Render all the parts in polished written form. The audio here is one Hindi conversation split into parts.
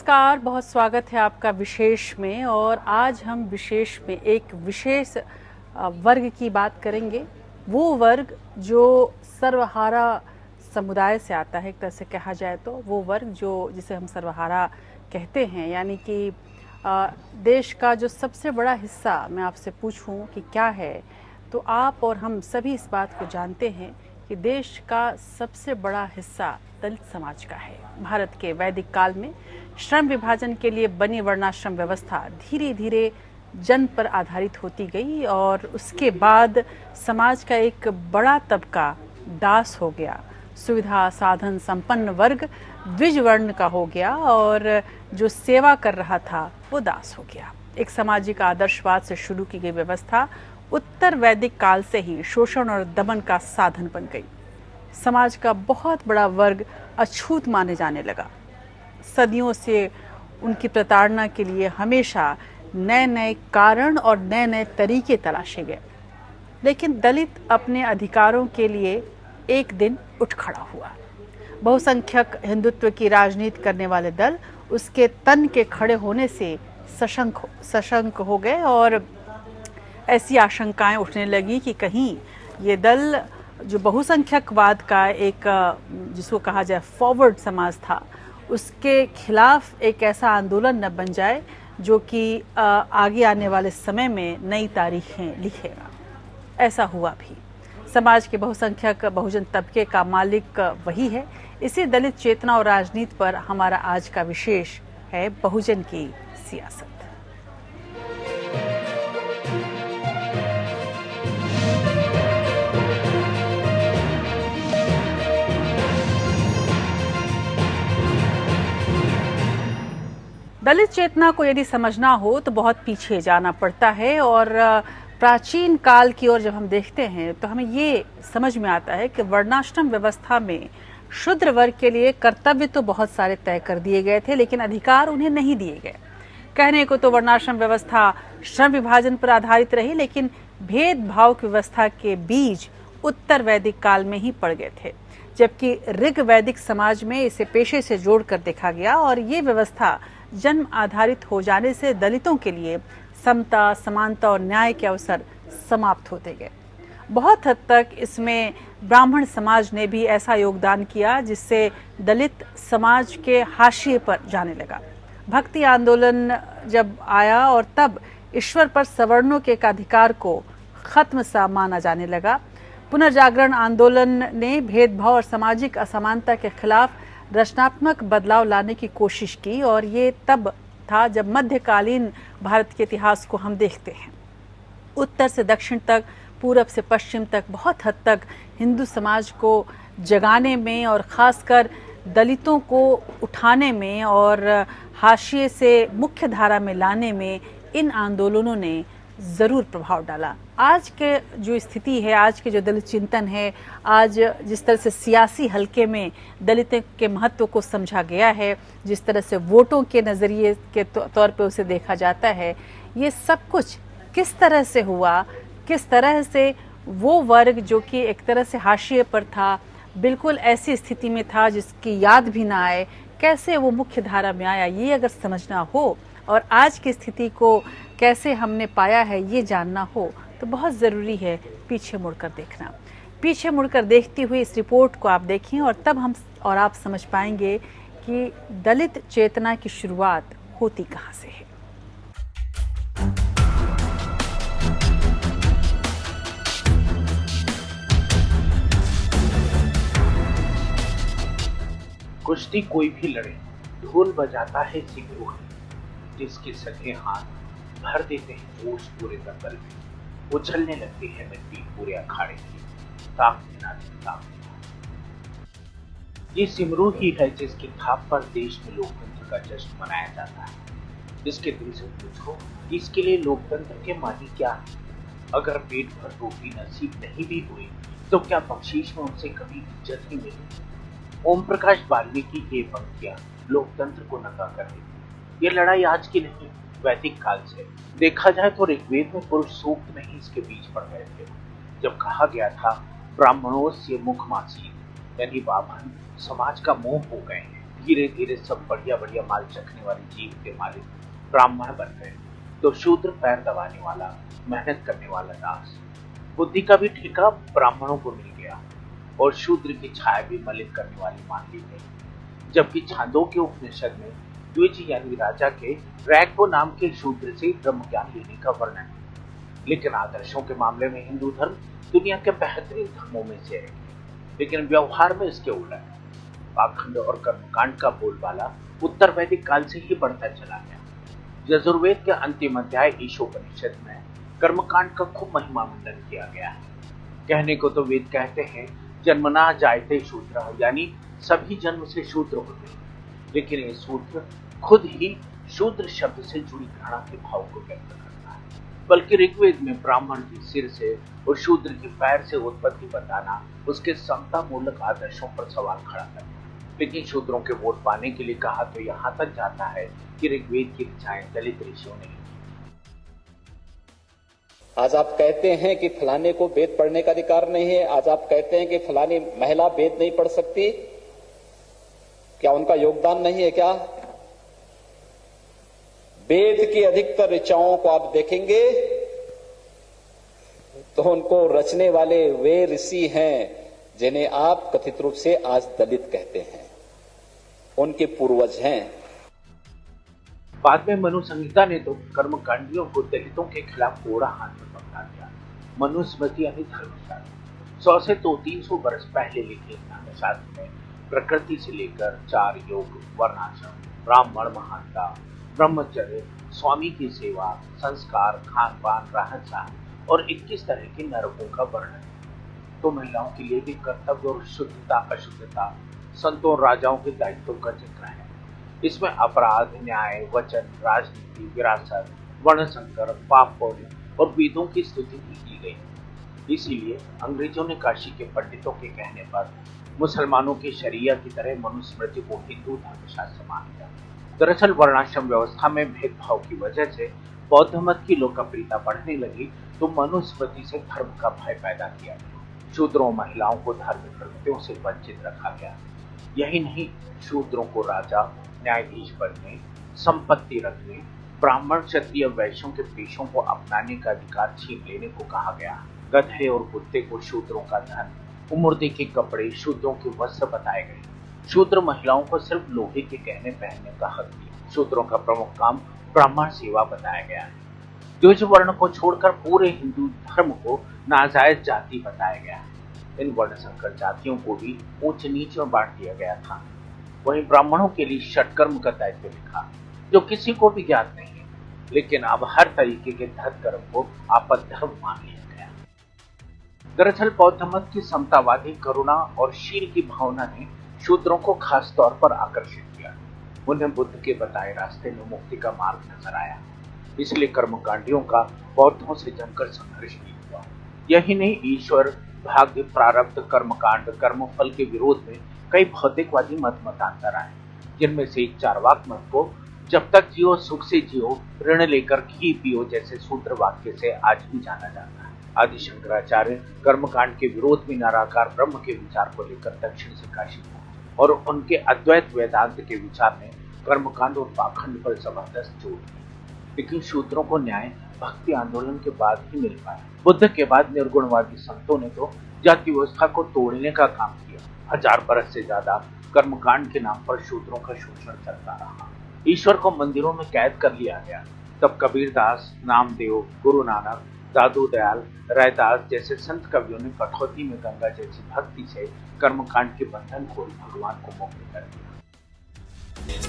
नमस्कार, बहुत स्वागत है आपका विशेष में। और आज हम विशेष में एक विशेष वर्ग की बात करेंगे। वो वर्ग जो सर्वहारा समुदाय से आता है, एक तरह से कहा जाए तो वो वर्ग जो जिसे हम सर्वहारा कहते हैं, यानी कि देश का जो सबसे बड़ा हिस्सा मैं आपसे पूछूं कि क्या है, तो आप और हम सभी इस बात को जानते हैं कि देश का सबसे बड़ा हिस्सा दलित समाज का है। भारत के वैदिक काल में श्रम विभाजन के लिए बनी वर्णाश्रम व्यवस्था धीरे धीरे जन पर आधारित होती गई और उसके बाद समाज का एक बड़ा तबका दास हो गया। सुविधा साधन संपन्न वर्ग द्विज वर्ण का हो गया और जो सेवा कर रहा था वो दास हो गया। एक सामाजिक आदर्शवाद से शुरू की गई व्यवस्था उत्तर वैदिक काल से ही शोषण और दमन का साधन बन गई। समाज का बहुत बड़ा वर्ग अछूत माने जाने लगा। सदियों से उनकी प्रताड़ना के लिए हमेशा नए नए कारण और नए नए तरीके तलाशे गए, लेकिन दलित अपने अधिकारों के लिए एक दिन उठ खड़ा हुआ। बहुसंख्यक हिंदुत्व की राजनीति करने वाले दल उसके तन के खड़े होने से सशंक हो गए और ऐसी आशंकाएं उठने लगी कि कहीं ये दल जो बहुसंख्यकवाद का एक जिसको कहा जाए फॉरवर्ड समाज था, उसके खिलाफ एक ऐसा आंदोलन न बन जाए जो कि आगे आने वाले समय में नई तारीखें लिखेगा। ऐसा हुआ भी। समाज के बहुसंख्यक बहुजन तबके का मालिक वही है। इसी दलित चेतना और राजनीति पर हमारा आज का विशेष है बहुजन की सियासत। दलित चेतना को यदि समझना हो तो बहुत पीछे जाना पड़ता है और प्राचीन काल की ओर जब हम देखते हैं तो हमें ये समझ में आता है कि वर्णाश्रम व्यवस्था में शूद्र वर्ग के लिए कर्तव्य तो बहुत सारे तय कर दिए गए थे, लेकिन अधिकार उन्हें नहीं दिए गए। कहने को तो वर्णाश्रम व्यवस्था श्रम विभाजन पर आधारित रही, लेकिन भेदभाव की व्यवस्था के बीज उत्तर वैदिक काल में ही पड़ गए थे, जबकि ऋग वैदिक समाज में इसे पेशे से जोड़कर देखा गया और ये व्यवस्था जन्म आधारित हो जाने से दलितों के लिए समता, समानता और न्याय के अवसर समाप्त होते गए। बहुत हद तक इसमें ब्राह्मण समाज ने भी ऐसा योगदान किया जिससे दलित समाज के हाशिए पर जाने लगा। भक्ति आंदोलन जब आया और तब ईश्वर पर सवर्णों के अधिकार को खत्म सा माना जाने लगा। पुनर्जागरण आंदोलन ने भेदभाव और सामाजिक असमानता के खिलाफ रचनात्मक बदलाव लाने की कोशिश की और ये तब था जब मध्यकालीन भारत के इतिहास को हम देखते हैं। उत्तर से दक्षिण तक, पूरब से पश्चिम तक बहुत हद तक हिंदू समाज को जगाने में और खासकर दलितों को उठाने में और हाशिए से मुख्य धारा में लाने में इन आंदोलनों ने ज़रूर प्रभाव डाला। आज के जो स्थिति है, आज के जो दलित चिंतन है, आज जिस तरह से सियासी हलके में दलितों के महत्व को समझा गया है, जिस तरह से वोटों के नज़रिए के तौर पे उसे देखा जाता है, ये सब कुछ किस तरह से हुआ, किस तरह से वो वर्ग जो कि एक तरह से हाशिए पर था, बिल्कुल ऐसी स्थिति में था जिसकी याद भी ना आए, कैसे वो मुख्य धारा में आया, ये अगर समझना हो और आज की स्थिति को कैसे हमने पाया है ये जानना हो तो बहुत ज़रूरी है पीछे मुड़कर देखना। पीछे मुड़कर देखती हुई इस रिपोर्ट को आप देखें और तब हम और आप समझ पाएंगे कि दलित चेतना की शुरुआत होती कहाँ से है। कुश्ती कोई भी लड़े, ढोल बजाता है सिंगरूही, जिसके सगे हाथ भर देते हैं जोश पूरे दंगल में, उछलने लगती है मिट्टी पूरे अखाड़े की, ताक मिला। ये सिमरू ही है जिसकी थाप पर देश में लोकतंत्र का जश्न मनाया जाता है। जिसके दिल से पूछो कि इसके लिए लोकतंत्र के मानी क्या है। अगर पेट भर रोटी नसीब नहीं भी हुई तो क्या बख्शीश में उनसे कभी इज्जत ही मिली। ओम प्रकाश वाल्मीकि ये पंक्तियां लोकतंत्र को नंगा कर देती। ये लड़ाई आज की नहीं, वैदिक काल से देखा जाए तो ऋग्वेद में पुरुष सूक्त में ही इसके बीज पड़ गए थे, जब कहा गया था ब्राह्मणों से मुख मासी, यानी बाभन समाज का मोह हो गए हैं। धीरे धीरे सब बढ़िया बढ़िया माल चखने वाली जीव के मालिक ब्राह्मण बन गए, तो शूद्र पैर दबाने वाला, मेहनत करने वाला दास। बुद्धि का भी ठेका ब्राह्मणों को मिल गया और शूद्र की छाया भी मलिन करने वाली मान ली गई। जबकि छांदोग्य उपनिषद में द्विज यानी राजा के रैक्व नाम के शूद्र से ब्रह्म ज्ञान लेने का वर्णन है। लेकिन आदर्शों के मामले में हिंदू धर्म दुनिया के बेहतरीन धर्मों में से है, लेकिन व्यवहार में इसके उल्टा है। पाखंड और कर्मकांड का बोलबाला उत्तर वैदिक काल से ही बढ़ता चला गया। यजुर्वेद के अंतिम अध्याय ईशोपनिषद में कर्मकांड का खूब महिमा मंडन किया गया है। कहने को तो वेद कहते हैं जन्मना जायते शूद्र, यानी सभी जन्म से शूद्र होते हैं, लेकिन ये सूत्र खुद ही शूद्र शब्द से जुड़ी घृणा के भाव को व्यक्त करता है। बल्कि ऋग्वेद में ब्राह्मण की सिर से और शूद्र की पैर से उत्पत्ति बताना उसके समता मूलक आदर्शों पर सवाल खड़ा करता है। लेकिन शूद्रों के वोट पाने के लिए कहा तो यहाँ तक जाता है कि ऋग्वेद की ऋचाएं दलित ऋषियों ने। आज आप कहते हैं कि फलाने को वेद पढ़ने का अधिकार नहीं है, आज आप कहते हैं कि फलानी महिला वेद नहीं पढ़ सकती, क्या उनका योगदान नहीं है? क्या वेद की अधिकतर ऋचाओं को आप देखेंगे तो उनको रचने वाले वे ऋषि हैं जिन्हें आप कथित रूप से आज दलित कहते हैं, उनके पूर्वज हैं। बाद में मनु संहिता ने तो कर्मकांडियों को दलितों के खिलाफ कोड़ा हाथ में पकड़ा दिया। मनुस्मृति यानी धर्मशास्त्र 100 से 300 वर्ष पहले लिखे धर्मशास्त्र में प्रकृति से लेकर 4 योग, वर्णाश्रम, ब्राह्मण महानता, ब्रह्मचर्य, स्वामी की सेवा, संस्कार, खान पान, रहन सहन और 21 तरह के नरकों का वर्णन है। तो महिलाओं के लिए भी कर्तव्य और शुद्धता अशुद्धता, संतों राजाओं के दायित्वों का जिक्र है। इसमें अपराध, न्याय, वचन, राजनीति, विरासत, वर्णसंकर, पाप पुण्य और वेदों की स्तुति भी की गई। इसीलिए अंग्रेजों ने काशी के पंडितों के कहने पर मुसलमानों की शरिया की तरह मनुस्मृति को हिंदू धर्मशास्त्र मान लिया। दरअसल वर्णाश्रम व्यवस्था में भेदभाव की वजह से बौद्ध मत की लोकप्रियता बढ़ने लगी, तो मनुस्मृति से धर्म का भय पैदा किया गया। शूद्रों महिलाओं को धार्मिक कृत्यों से वंचित रखा गया। यही नहीं, शूद्रों को राजा, न्यायाधीश बनने, संपत्ति रखने, ब्राह्मण, क्षत्रिय, वैश्यों के पेशों को अपनाने का अधिकार छीन लेने को कहा गया। गधे और कुत्ते को शूद्रों का धन, उमुर्दे के कपड़े शूद्रों के वस्त्र बताए गए। शूद्र महिलाओं को सिर्फ लोहे के गहने पहनने का हक दिया। शूद्रों का प्रमुख काम ब्राह्मण सेवा बताया गया है। द्विज वर्ण को छोड़कर पूरे हिंदू धर्म को नाजायज जाति बताया गया है। इन वर्ण संकर जातियों को भी उच्च नीच में बांट दिया गया था। वहीं ब्राह्मणों के लिए षटकर्म का दायित्व लिखा, जो किसी को भी ज्ञात नहीं है, लेकिन अब हर तरीके के धर्म को आपद्धर्म मान लिया गया। दरअसल बौद्ध मत की समतावादी करुणा और शील की भावना ने शूद्रों को खास तौर पर आकर्षित किया। उन्हें बुद्ध के बताए रास्ते में मुक्ति का मार्ग नजर आया, इसलिए कर्मकांडियों का बौद्धों से जमकर संघर्ष भी हुआ। यही नहीं, ईश्वर, भाग्य, प्रारब्ध, कर्मकांड, कर्मफल के विरोध में कई भौतिकवादी मतांतर आए, जिनमें से एक चार्वाक मत को जब तक जियो सुख से जियो, ऋण लेकर घी पियो जैसे सूत्र वाक्य से आज भी जाना जाता है। आदि शंकराचार्य कर्मकांड के विरोध में निराकार ब्रह्म के विचार को लेकर दक्षिण से काशी पहुंचे और उनके अद्वैत वेदांत के विचार ने कर्मकांड और पाखंड पर जबरदस्त जोर दिया। लेकिन शूद्रों को न्याय भक्ति आंदोलन के बाद ही मिल पाया। बुद्ध के बाद निर्गुणवादी संतों ने तो जाति व्यवस्था को तोड़ने का काम किया। 1000 बरस से ज्यादा कर्मकांड के नाम पर शूद्रों का शोषण चलता रहा। ईश्वर को मंदिरों में कैद कर लिया गया। तब कबीरदास, नामदेव, गुरु नानक, दादू दयाल, रैदास जैसे संत कवियों ने कठौती में गंगा जैसी भक्ति से कर्मकांड के बंधन खोल भगवान को मुक्त कर दिया।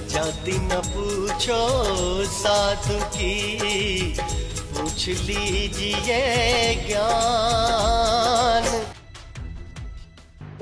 जाति न पूछो साधु की, पूछ लीजिए ज्ञान।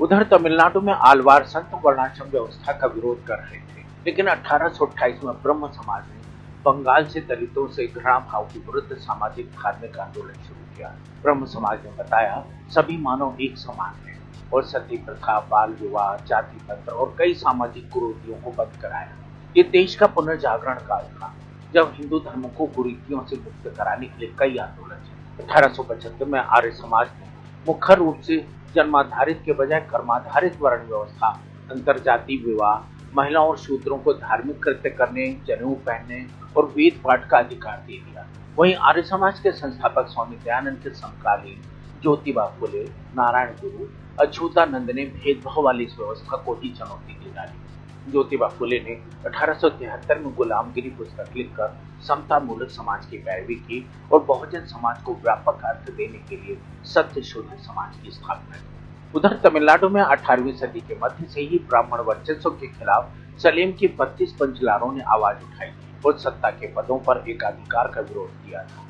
उधर तमिलनाडु में आलवार संत वर्णाश्रम व्यवस्था का विरोध कर रहे थे, लेकिन 1828 में ब्रह्म समाज ने बंगाल से दलितों से घृणा भाव के विरुद्ध सामाजिक धार्मिक आंदोलन शुरू किया। ब्रह्म समाज ने बताया सभी मानव एक समान है और सती प्रथा, बाल विवाह, जाति तंत्र और कई सामाजिक कुरीतियों को बंद कराया। ये देश का पुनर्जागरण काल था, जब हिंदू धर्म को कुरीतियों से मुक्त कराने के लिए कई आंदोलन चले। 1875 में आर्य समाज ने मुख्य रूप से जन्माधारित के बजाय कर्माधारित वर्ण व्यवस्था, अंतरजातीय विवाह, महिलाओं और शूद्रों को धार्मिक कृत्य करने, जनेऊ पहनने और वेद पाठ का अधिकार दे दिया। वहीं आर्य समाज के संस्थापक स्वामी दयानंद के समकालीन ज्योतिबा फुले, नारायण गुरु, अच्युतानंद ने भेदभाव वाली इस व्यवस्था को ही चुनौती दे डाली। ज्योतिबा फुले ने 1873 में गुलामगिरी पुस्तक लिखकर समता मूलक समाज की पैरवी की और बहुजन समाज को व्यापक अर्थ देने के लिए सत्य शुद्ध समाज की स्थापना की। उधर तमिलनाडु में 18वीं सदी के मध्य से ही ब्राह्मण वर्चस्व के खिलाफ सलेम के 32 पंचलारों ने आवाज उठाई और सत्ता के पदों पर एकाधिकार का विरोध किया था।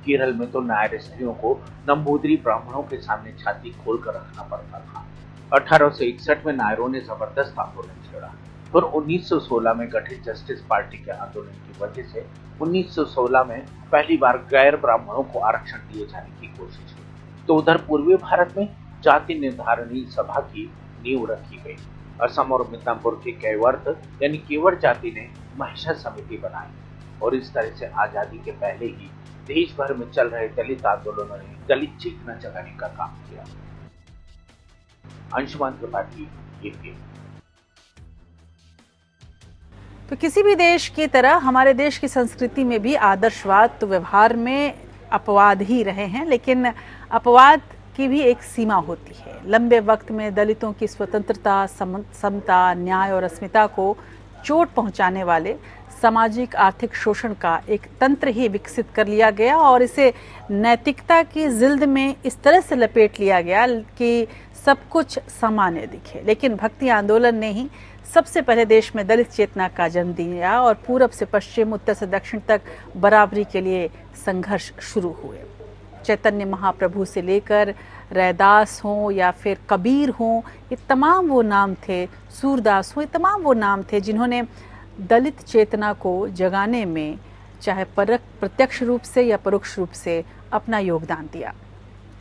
केरल में तो नायर स्त्रियों को नंबूदरी ब्राह्मणों के सामने छाती खोलकर रखना पड़ता था। 1861 में नायरों ने जबरदस्त आंदोलन छेड़ा और 1916 में गठित जस्टिस पार्टी के आंदोलन की वजह से 1916 में पहली बार गैर ब्राह्मणों को आरक्षण दिए जाने की कोशिश हुई। तो उधर पूर्वी भारत में जाति निर्धारणी सभा की नींव रखी गई। असम और मिदनापुर के कैवर्त यानी केवट जाति ने महिषा समिति बनाई और इस तरह से आजादी के पहले ही देश भर में चल रहे दलित आंदोलनों ने दलित चेतना जगाने का काम किया। अंशुमान त्रिपाठी, APM। तो किसी भी देश की तरह हमारे देश की संस्कृति में भी आदर्शवाद तो व्यवहार में अपवाद ही रहे हैं, लेकिन अपवाद की भी एक सीमा होती है। लंबे वक्त में दलितों की स्वतंत्रता, समता, न्याय और अस्मिता को चोट पहुंचाने वाले सामाजिक आर्थिक शोषण का एक तंत्र ही विकसित कर लिया गया और इसे नैतिकता की जिल्द में इस तरह से लपेट लिया गया कि सब कुछ सामान्य दिखे। लेकिन भक्ति आंदोलन ने ही सबसे पहले देश में दलित चेतना का जन्म दिया और पूरब से पश्चिम, उत्तर से दक्षिण तक बराबरी के लिए संघर्ष शुरू हुए। चैतन्य महाप्रभु से लेकर रैदास हों या फिर कबीर हों, ये तमाम वो नाम थे, सूरदास हों, ये तमाम वो नाम थे जिन्होंने दलित चेतना को जगाने में चाहे प्रत्यक्ष रूप से या परोक्ष रूप से अपना योगदान दिया।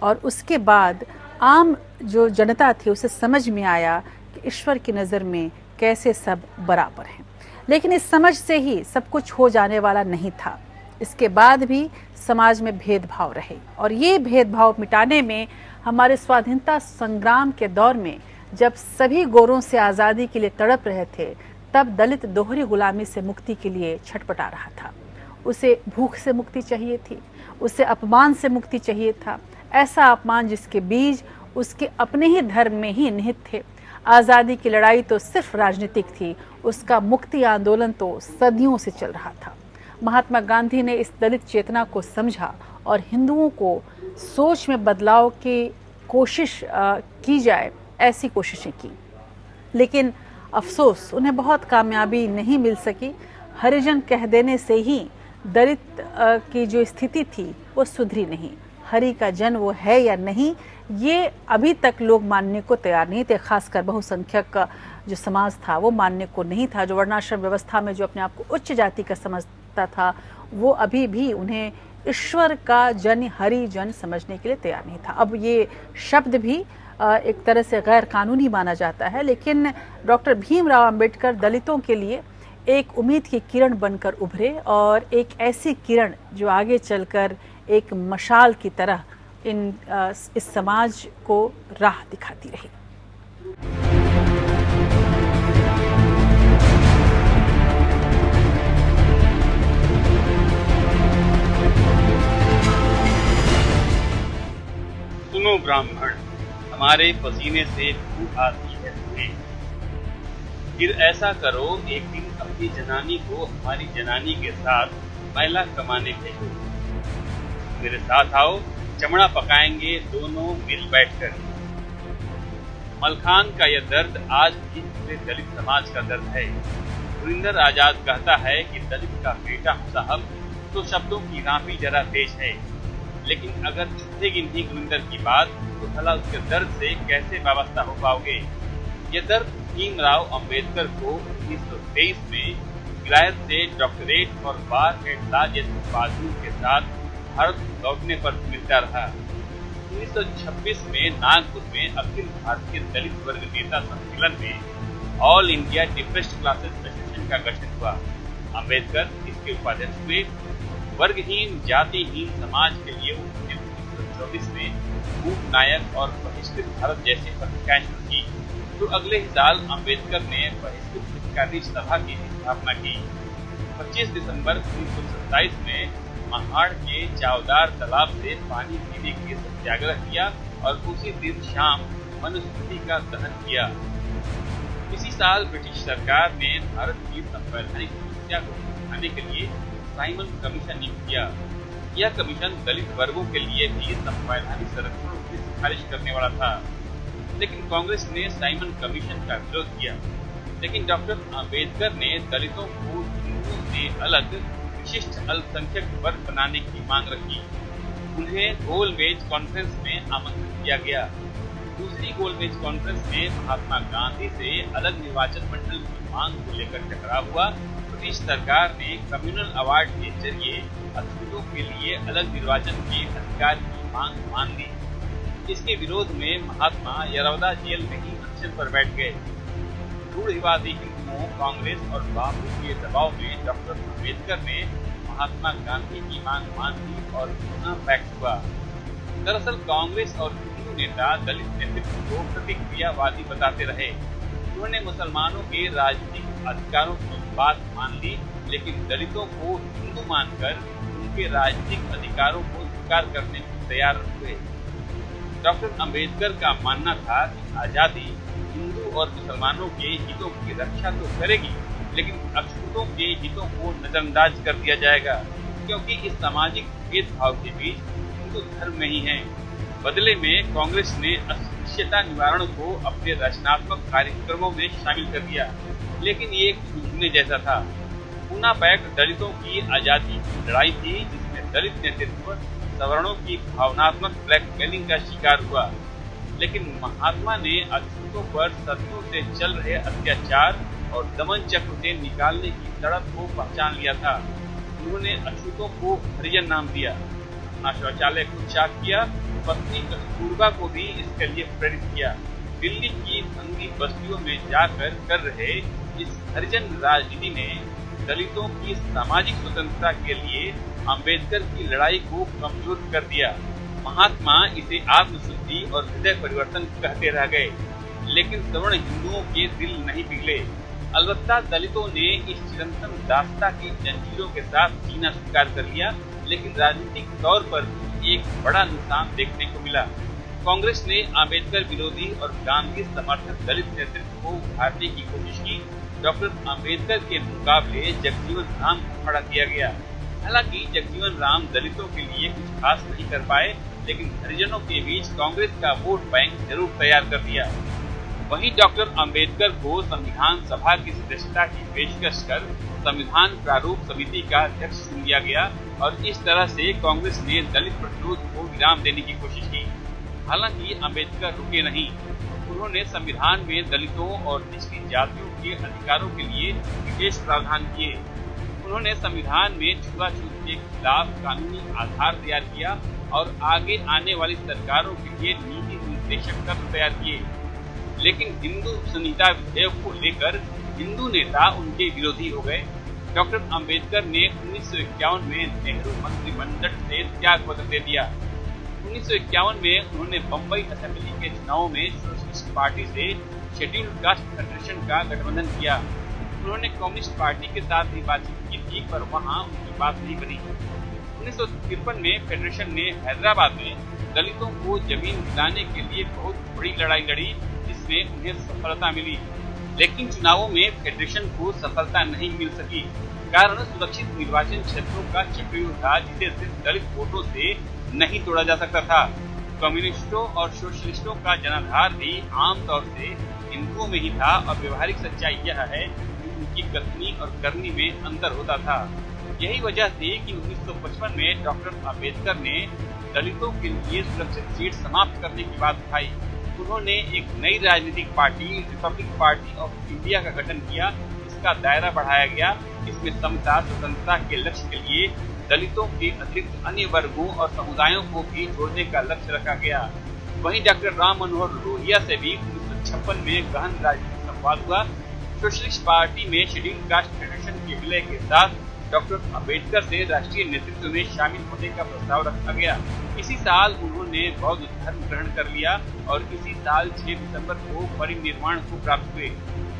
और उसके बाद आम जो जनता थी उसे समझ में आया कि ईश्वर की नज़र में कैसे सब बराबर हैं। लेकिन इस समझ से ही सब कुछ हो जाने वाला नहीं था। इसके बाद भी समाज में भेदभाव रहे और ये भेदभाव मिटाने में हमारे स्वाधीनता संग्राम के दौर में जब सभी गोरों से आज़ादी के लिए तड़प रहे थे, तब दलित दोहरी गुलामी से मुक्ति के लिए छटपटा रहा था। उसे भूख से मुक्ति चाहिए थी, उसे अपमान से मुक्ति चाहिए था, ऐसा अपमान जिसके बीज उसके अपने ही धर्म में ही निहित थे। आज़ादी की लड़ाई तो सिर्फ राजनीतिक थी, उसका मुक्ति आंदोलन तो सदियों से चल रहा था। महात्मा गांधी ने इस दलित चेतना को समझा और हिंदुओं को सोच में बदलाव की कोशिश की जाए, ऐसी कोशिशें की। लेकिन अफसोस उन्हें बहुत कामयाबी नहीं मिल सकी। हरिजन कह देने से ही दलित की जो स्थिति थी वो सुधरी नहीं। हरि का जन वो है या नहीं, ये अभी तक लोग मानने को तैयार नहीं थे। खासकर बहुसंख्यक जो समाज था वो मानने को नहीं था। जो वर्णाश्रम व्यवस्था में जो अपने आप को उच्च जाति का समझता था, वो अभी भी उन्हें ईश्वर का जन, हरि जन समझने के लिए तैयार नहीं था। अब ये शब्द भी एक तरह से गैर कानूनी माना जाता है, लेकिन डॉक्टर भीमराव अंबेडकर दलितों के लिए एक उम्मीद की किरण बनकर उभरे और एक ऐसी किरण जो आगे चलकर एक मशाल की तरह इस समाज को राह दिखाती रही। सुनो ब्राह्मण, हमारे पसीने से भूख आती है तुम्हें, फिर ऐसा करो एक दिन अपनी जनानी को हमारी जनानी के साथ मैला कमाने भेजो। मेरे साथ आओ, चमड़ा पकाएंगे दोनों मिल बैठकर। मलखान का यह दर्द आज भी पूरे दलित समाज का दर्द है। गुरिंदर आजाद कहता है कि दलित का बेटा हूं साहब, तो शब्दों की राफी जरा तेज है, लेकिन अगर छूटेगी नहीं गुरिंदर की बात तो भला उसके दर्द से कैसे वाबस्ता हो पाओगे। यह दर्द भीमराव अंबेडकर को 1923 में विलायत से डॉक्टरेट और बार एट लॉ जैसे उपाधियों के साथ भारत लौटने पर मिलता रहा। 1926 में नागपुर में अखिल भारतीय दलित वर्ग नेता सम्मेलन में all India depressed classes association का गठन हुआ। अंबेडकर इसके उपाध्यक्ष हुए। वर्गहीन जातिहीन समाज के लिए उन्होंने 1924 में भूख नायक और बहिष्कृत भारत जैसी प्रतिज्ञाएं की। तो अगले ही साल अंबेडकर ने बहिष्कृत कार्यकारी सभा की स्थापना की। 25 दिसंबर 1927 में महाड़ के चावदार तालाब से पानी पीने के लिए सत्याग्रह किया और उसी दिन शाम मनुस्मृति का दहन किया। इसी साल ब्रिटिश सरकार ने भारत की संवैधानिक समस्या को सुलझाने के लिए साइमन कमीशन नियुक्त किया। यह कमीशन दलित वर्गों के लिए भी संवैधानिक संरक्षण की सिफारिश करने वाला था, लेकिन कांग्रेस ने साइमन कमीशन का विरोध किया। लेकिन डॉक्टर आम्बेडकर ने दलितों को हिंदुओं से अलग विशिष्ट अल्पसंख्यक वर्ग बनाने की मांग रखी। उन्हें गोलमेज कॉन्फ्रेंस में आमंत्रित किया गया। दूसरी गोलमेज कॉन्फ्रेंस में महात्मा गांधी से अलग निर्वाचन मंडल की मांग को लेकर टकराव हुआ। ब्रिटिश सरकार ने कम्युनल अवार्ड के जरिए अछूतों के लिए अलग निर्वाचन के अधिकार की मांग मान ली। इसके विरोध में महात्मा यरौदा जेल में ही अनशन पर बैठ गए। रूढ़िवादी हिंदुओं, कांग्रेस और बापू के दबाव में डॉक्टर अम्बेडकर ने महात्मा गांधी की मांग मान ली और पूना पैक्ट हुआ। दरअसल कांग्रेस और हिंदू नेता दलित नेतृत्व को प्रतिक्रियावादी बताते रहे। उन्होंने मुसलमानों के राजनीतिक अधिकारों की बात मान ली, लेकिन दलितों को हिंदू मानकर उनके राजनीतिक अधिकारों को स्वीकार करने को तैयार हुए। डॉक्टर अम्बेडकर का मानना था कि आजादी हिंदू और मुसलमानों के हितों की रक्षा तो करेगी, लेकिन अछूतों के हितों को नजरअंदाज कर दिया जाएगा, क्योंकि इस सामाजिक भेदभाव के बीच हिंदू धर्म नहीं है। बदले में कांग्रेस ने अस्पृश्यता निवारण को अपने रचनात्मक कार्यक्रमों में शामिल कर दिया, लेकिन ये एक झूठने जैसा था। पूना पैक्ट दलितों की आजादी की लड़ाई थी, जिसमें दलित नेतृत्व सवर्णों की भावनात्मक ब्लैकमेलिंग का शिकार हुआ। लेकिन महात्मा ने अछूतों पर सदियों से चल रहे अत्याचार और दमन चक्र से निकालने की तड़प को पहचान लिया था। उन्होंने अछूतों को हरिजन नाम दिया, अपना शौचालय खुद साफ किया, पत्नी कस्तूरबा को भी इसके लिए प्रेरित किया। दिल्ली की भंगी बस्तियों में जाकर कर रहे इस हरिजन राजनीति ने दलितों की सामाजिक स्वतंत्रता के लिए अम्बेडकर की लड़ाई को कमजोर कर दिया। महात्मा इसे आत्मशुद्धि और हृदय परिवर्तन कहते रह गए, लेकिन सवर्ण हिंदुओं के दिल नहीं पिघले। अलबत्ता दलितों ने इस चिरंतन दास्ता की जंजीरों के साथ जीना स्वीकार कर लिया, लेकिन राजनीतिक तौर पर एक बड़ा नुकसान देखने को मिला। कांग्रेस ने अम्बेडकर विरोधी और गांधी समर्थक दलित नेतृत्व को उभारने की कोशिश की। डॉक्टर अम्बेडकर के मुकाबले जगजीवन राम को खड़ा किया गया। हालांकि जगजीवन राम दलितों के लिए कुछ खास नहीं कर पाए, लेकिन हरिजनों के बीच कांग्रेस का वोट बैंक जरूर तैयार कर दिया। वहीं डॉक्टर अम्बेडकर को संविधान सभा की सदस्यता की पेशकश कर संविधान प्रारूप समिति का अध्यक्ष चुन लिया गया और इस तरह से कांग्रेस ने दलित प्रतिरोध को विराम देने की कोशिश की। हालांकि अम्बेडकर रुके नहीं। उन्होंने संविधान में दलितों और निचली जातियों के अधिकारों के लिए विशेष प्रावधान किए। उन्होंने संविधान में छुआछूत के खिलाफ कानूनी आधार तैयार किया और आगे आने वाली सरकारों के लिए नीति निर्देशक तत्व तैयार किए। लेकिन हिंदू संहिता विधेयक को लेकर हिंदू नेता उनके विरोधी हो गए। डॉक्टर अम्बेडकर ने 1951 में नेहरू मंत्रिमंडल से त्याग पत्र दे दिया। 1951 में उन्होंने बम्बई असेंबली के चुनाव में सोशलिस्ट पार्टी से शेड्यूल्ड कास्ट फेडरेशन का गठबंधन किया। उन्होंने कम्युनिस्ट पार्टी के साथ भी बातचीत की थी, पर वहां उनकी बात नहीं बनी। 1953 में फेडरेशन ने हैदराबाद में दलितों को जमीन दिलाने के लिए बहुत बड़ी लड़ाई लड़ी, जिसमें उन्हें सफलता मिली। लेकिन चुनावों में फेडरेशन को सफलता नहीं मिल सकी। कारण सुरक्षित निर्वाचन क्षेत्रों का चक्रव्यूह था, जिसे सिर्फ दलित वोटों से नहीं तोड़ा जा सकता था। कम्युनिस्टों और सोशलिस्टों का जनाधार भी आमतौर से हिंदुओं में ही था और व्यवहारिक सच्चाई यह है कि उनकी कथनी और करनी में अंतर होता था। यही वजह थी कि 1955 में डॉक्टर अम्बेडकर ने दलितों के लिए सुरक्षित सीट समाप्त करने की बात उठाई। उन्होंने एक नई राजनीतिक party Republic party of India का गठन किया। इसका दायरा बढ़ाया गया। इसमें समता स्वतंत्रता के लक्ष्य के लिए दलितों के अतिरिक्त अन्य वर्गों और समुदायों को भी जोड़ने का लक्ष्य रखा गया। वहीं डॉक्टर राम मनोहर लोहिया से भी 1956 में गहन राजनीतिक संवाद हुआ। सोशलिस्ट पार्टी में शेड्यूल्ड कास्ट फेडरेशन के विलय के साथ डॉक्टर अम्बेडकर से राष्ट्रीय नेतृत्व में शामिल होने का प्रस्ताव रखा गया। इसी साल उन्होंने बौद्ध धर्म ग्रहण कर लिया और इसी साल 6 दिसंबर को परिनिर्वाण को प्राप्त हुए।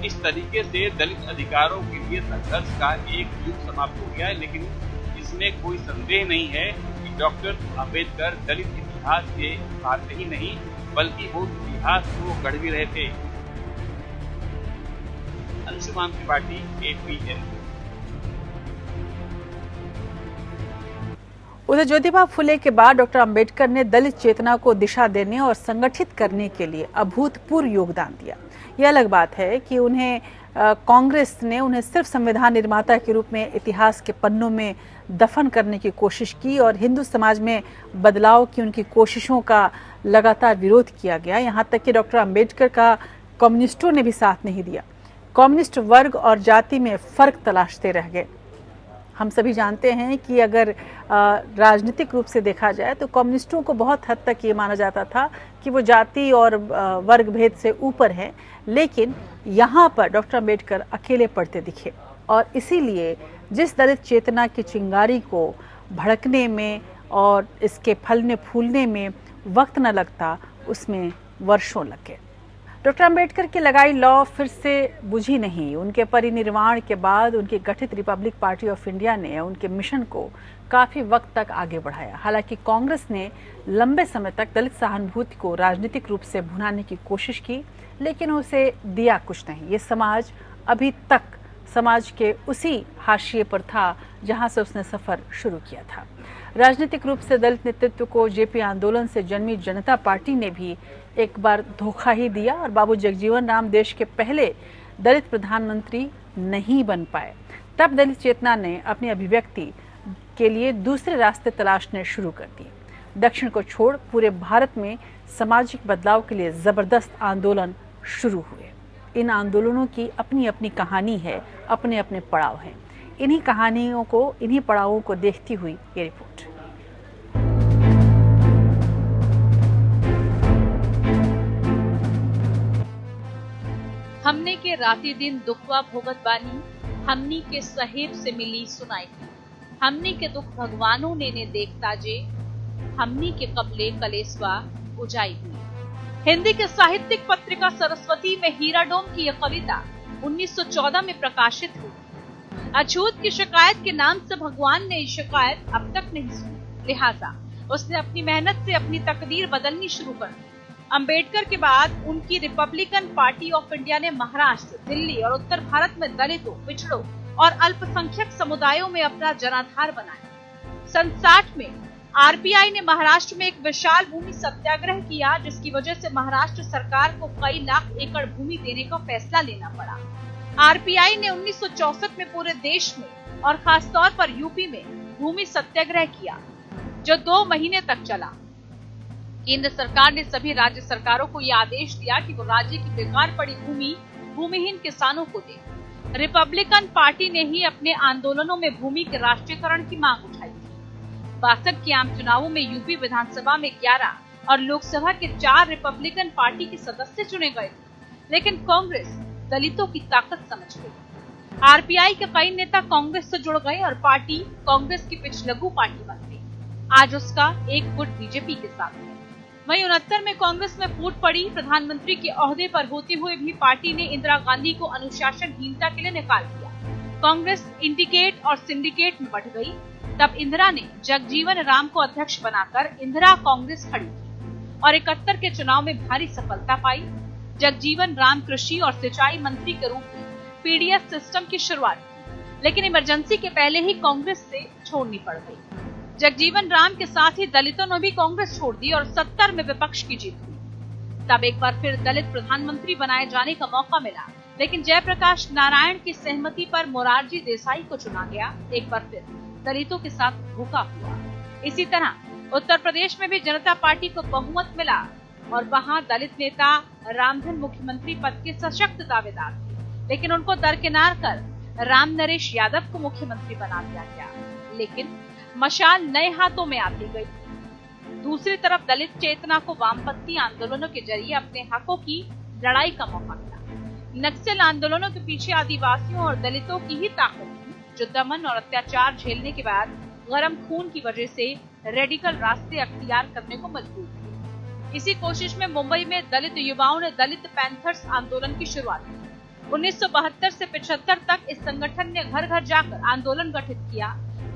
इस तरीके से दलित अधिकारों के लिए संघर्ष का एक युग समाप्त हो गया है, लेकिन इसमें कोई संदेह नहीं है कि डॉक्टर अंबेडकर दलित इतिहास के पात्र ही नहीं बल्कि वो इतिहास को गढ़ भी रहे थे। अंशुमान त्रिपाठी, APN। उधर ज्योतिबा फुले के बाद डॉक्टर अंबेडकर ने दलित चेतना को दिशा देने और संगठित करने के लिए अभूतपूर्व योगदान दिया। यह अलग बात है कि कांग्रेस ने उन्हें सिर्फ संविधान निर्माता के रूप में इतिहास के पन्नों में दफन करने की कोशिश की और हिंदू समाज में बदलाव की उनकी कोशिशों का लगातार विरोध किया गया। यहाँ तक कि डॉक्टर अंबेडकर का कम्युनिस्टों ने भी साथ नहीं दिया। कम्युनिस्ट वर्ग और जाति में फर्क तलाशते रह गए। हम सभी जानते हैं कि अगर राजनीतिक रूप से देखा जाए तो कम्युनिस्टों को बहुत हद तक ये माना जाता था कि वो जाति और वर्ग भेद से ऊपर हैं, लेकिन यहाँ पर डॉक्टर अंबेडकर अकेले पड़ते दिखे और इसीलिए जिस दलित चेतना की चिंगारी को भड़कने में और इसके फलने फूलने में वक्त न लगता, उसमें वर्षों लग गए। डॉक्टर अंबेडकर की लगाई लौ फिर से बुझी नहीं। उनके परिनिर्वाण के बाद उनकी गठित रिपब्लिक पार्टी ऑफ इंडिया ने उनके मिशन को काफ़ी वक्त तक आगे बढ़ाया। हालांकि कांग्रेस ने लंबे समय तक दलित सहानुभूति को राजनीतिक रूप से भुनाने की कोशिश की, लेकिन उसे दिया कुछ नहीं। ये समाज अभी तक समाज के उसी हाशिए पर था जहां से उसने सफ़र शुरू किया था। राजनीतिक रूप से दलित नेतृत्व को जेपी आंदोलन से जन्मी जनता पार्टी ने भी एक बार धोखा ही दिया और बाबू जगजीवन राम देश के पहले दलित प्रधानमंत्री नहीं बन पाए। तब दलित चेतना ने अपनी अभिव्यक्ति के लिए दूसरे रास्ते तलाशने शुरू कर दिए। दक्षिण को छोड़ पूरे भारत में सामाजिक बदलाव के लिए ज़बरदस्त आंदोलन शुरू हुए। इन आंदोलनों की अपनी अपनी कहानी है, अपने अपने पड़ाव हैं। इन्हीं कहानियों को, इन्हीं पड़ावों को देखती हुई ये रिपोर्ट। हमने के राती दिन दुखवा भोगत बानी, हमनी के सहेब से मिली सुनाई थी। हमनी के दुख भगवानों ने देखता जे, हमनी के कबले कलेसवा उजाई हुई। हिंदी के साहित्यिक पत्रिका सरस्वती में हीरा डोम की यह कविता 1914 में प्रकाशित हुई। अछूत की शिकायत के नाम से भगवान ने ये शिकायत अब तक नहीं सुनी, लिहाजा उसने अपनी मेहनत से अपनी तकदीर बदलनी शुरू कर दी। अंबेडकर के बाद उनकी रिपब्लिकन पार्टी ऑफ इंडिया ने महाराष्ट्र, दिल्ली और उत्तर भारत में दलितों, पिछड़ों और अल्पसंख्यक समुदायों में अपना जनाधार बनाया। सन 60 में आरपीआई ने महाराष्ट्र में एक विशाल भूमि सत्याग्रह किया, जिसकी वजह से महाराष्ट्र सरकार को कई लाख एकड़ भूमि देने का फैसला लेना पड़ा। आरपीआई ने 1964 में पूरे देश में और खासतौर पर यूपी में भूमि सत्याग्रह किया, जो 2 महीने तक चला। केंद्र सरकार ने सभी राज्य सरकारों को यह आदेश दिया कि वो राज्य की बेकार पड़ी भूमि भूमिहीन किसानों को दे। रिपब्लिकन पार्टी ने ही अपने आंदोलनों में भूमि के राष्ट्रीयकरण की मांग उठाई थी। 62 के आम चुनावों में यूपी विधानसभा में 11 और लोकसभा के 4 रिपब्लिकन पार्टी के सदस्य चुने गए थे, लेकिन कांग्रेस दलितों की ताकत समझ गई। आरपीआई के कई नेता कांग्रेस से जुड़ गए और पार्टी कांग्रेस की पिछलग्गू पार्टी बन गई। आज उसका एक गुट बीजेपी के साथ है। वहीं 69 में कांग्रेस में फूट पड़ी। प्रधानमंत्री के ओहदे पर होते हुए भी पार्टी ने इंदिरा गांधी को अनुशासनहीनता के लिए निकाल दिया। कांग्रेस इंडिकेट और सिंडिकेट में बढ़ गई। तब इंदिरा ने जगजीवन राम को अध्यक्ष बनाकर इंदिरा कांग्रेस खड़ी की और 71 के चुनाव में भारी सफलता पाई। जगजीवन राम कृषि और सिंचाई मंत्री के रूप में पीडीएस सिस्टम की शुरुआत की, लेकिन इमरजेंसी के पहले ही कांग्रेस से छोड़नी पड़ गई। जगजीवन राम के साथ ही दलितों ने भी कांग्रेस छोड़ दी और 70 में विपक्ष की जीत हुई। तब एक बार फिर दलित प्रधानमंत्री बनाए जाने का मौका मिला, लेकिन जयप्रकाश नारायण की सहमति पर मोरारजी देसाई को चुना गया। एक बार फिर दलितों के साथ धोखा हुआ। इसी तरह उत्तर प्रदेश में भी जनता पार्टी को बहुमत मिला और वहां दलित नेता रामधन मुख्यमंत्री पद के सशक्त दावेदार थे, लेकिन उनको दरकिनार कर राम नरेश यादव को मुख्यमंत्री बना दिया गया। लेकिन मशाल नए हाथों में आती गई। दूसरी तरफ दलित चेतना को वामपंथी आंदोलनों के जरिए अपने हकों की लड़ाई का मौका मिला। नक्सल आंदोलनों के पीछे आदिवासियों और दलितों की ही ताकत थी, जो दमन और अत्याचार झेलने के बाद गरम खून की वजह से रेडिकल रास्ते अख्तियार करने को मजबूर थे। इसी कोशिश में मुंबई में दलित युवाओं ने दलित पैंथर्स आंदोलन की शुरुआत की। 1972 से 75 तक इस संगठन ने घर घर जाकर आंदोलन गठित किया।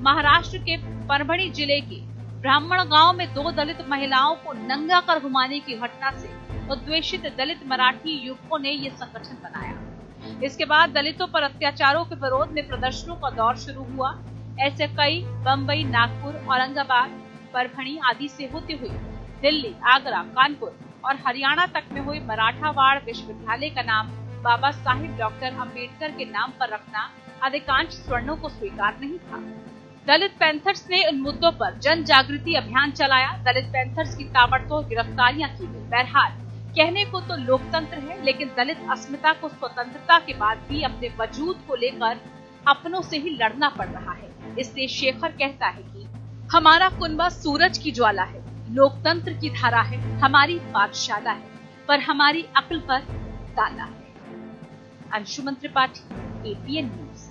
महाराष्ट्र के परभणी जिले के ब्राह्मण गांव में 2 दलित महिलाओं को नंगा कर घुमाने की घटना से उद्वेशित दलित मराठी युवकों ने ये संगठन बनाया। इसके बाद दलितों पर अत्याचारों के विरोध में प्रदर्शनों का दौर शुरू हुआ। ऐसे कई बम्बई, नागपुर, औरंगाबाद, परभणी आदि से होते हुए दिल्ली, आगरा, कानपुर और हरियाणा तक में हुई मराठावाड़ विश्वविद्यालय का नाम बाबा साहिब डॉक्टर अंबेडकर के नाम पर रखना अधिकांश स्वर्णों को स्वीकार नहीं था। दलित पैंथर्स ने इन मुद्दों पर जन जागृति अभियान चलाया। दलित पैंथर्स की ताबड़तोड़ गिरफ्तारियां की गई। बहरहाल कहने को तो लोकतंत्र है, लेकिन दलित अस्मिता को स्वतंत्रता के बाद भी अपने वजूद को लेकर अपनों से ही लड़ना पड़ रहा है। इसलिए शेखर कहता है कि हमारा कुनबा सूरज की ज्वाला है, लोकतंत्र की धारा है, हमारी पाठशाला है, पर हमारी अक्ल पर ताला है। Anshuman Tripathi, APN news.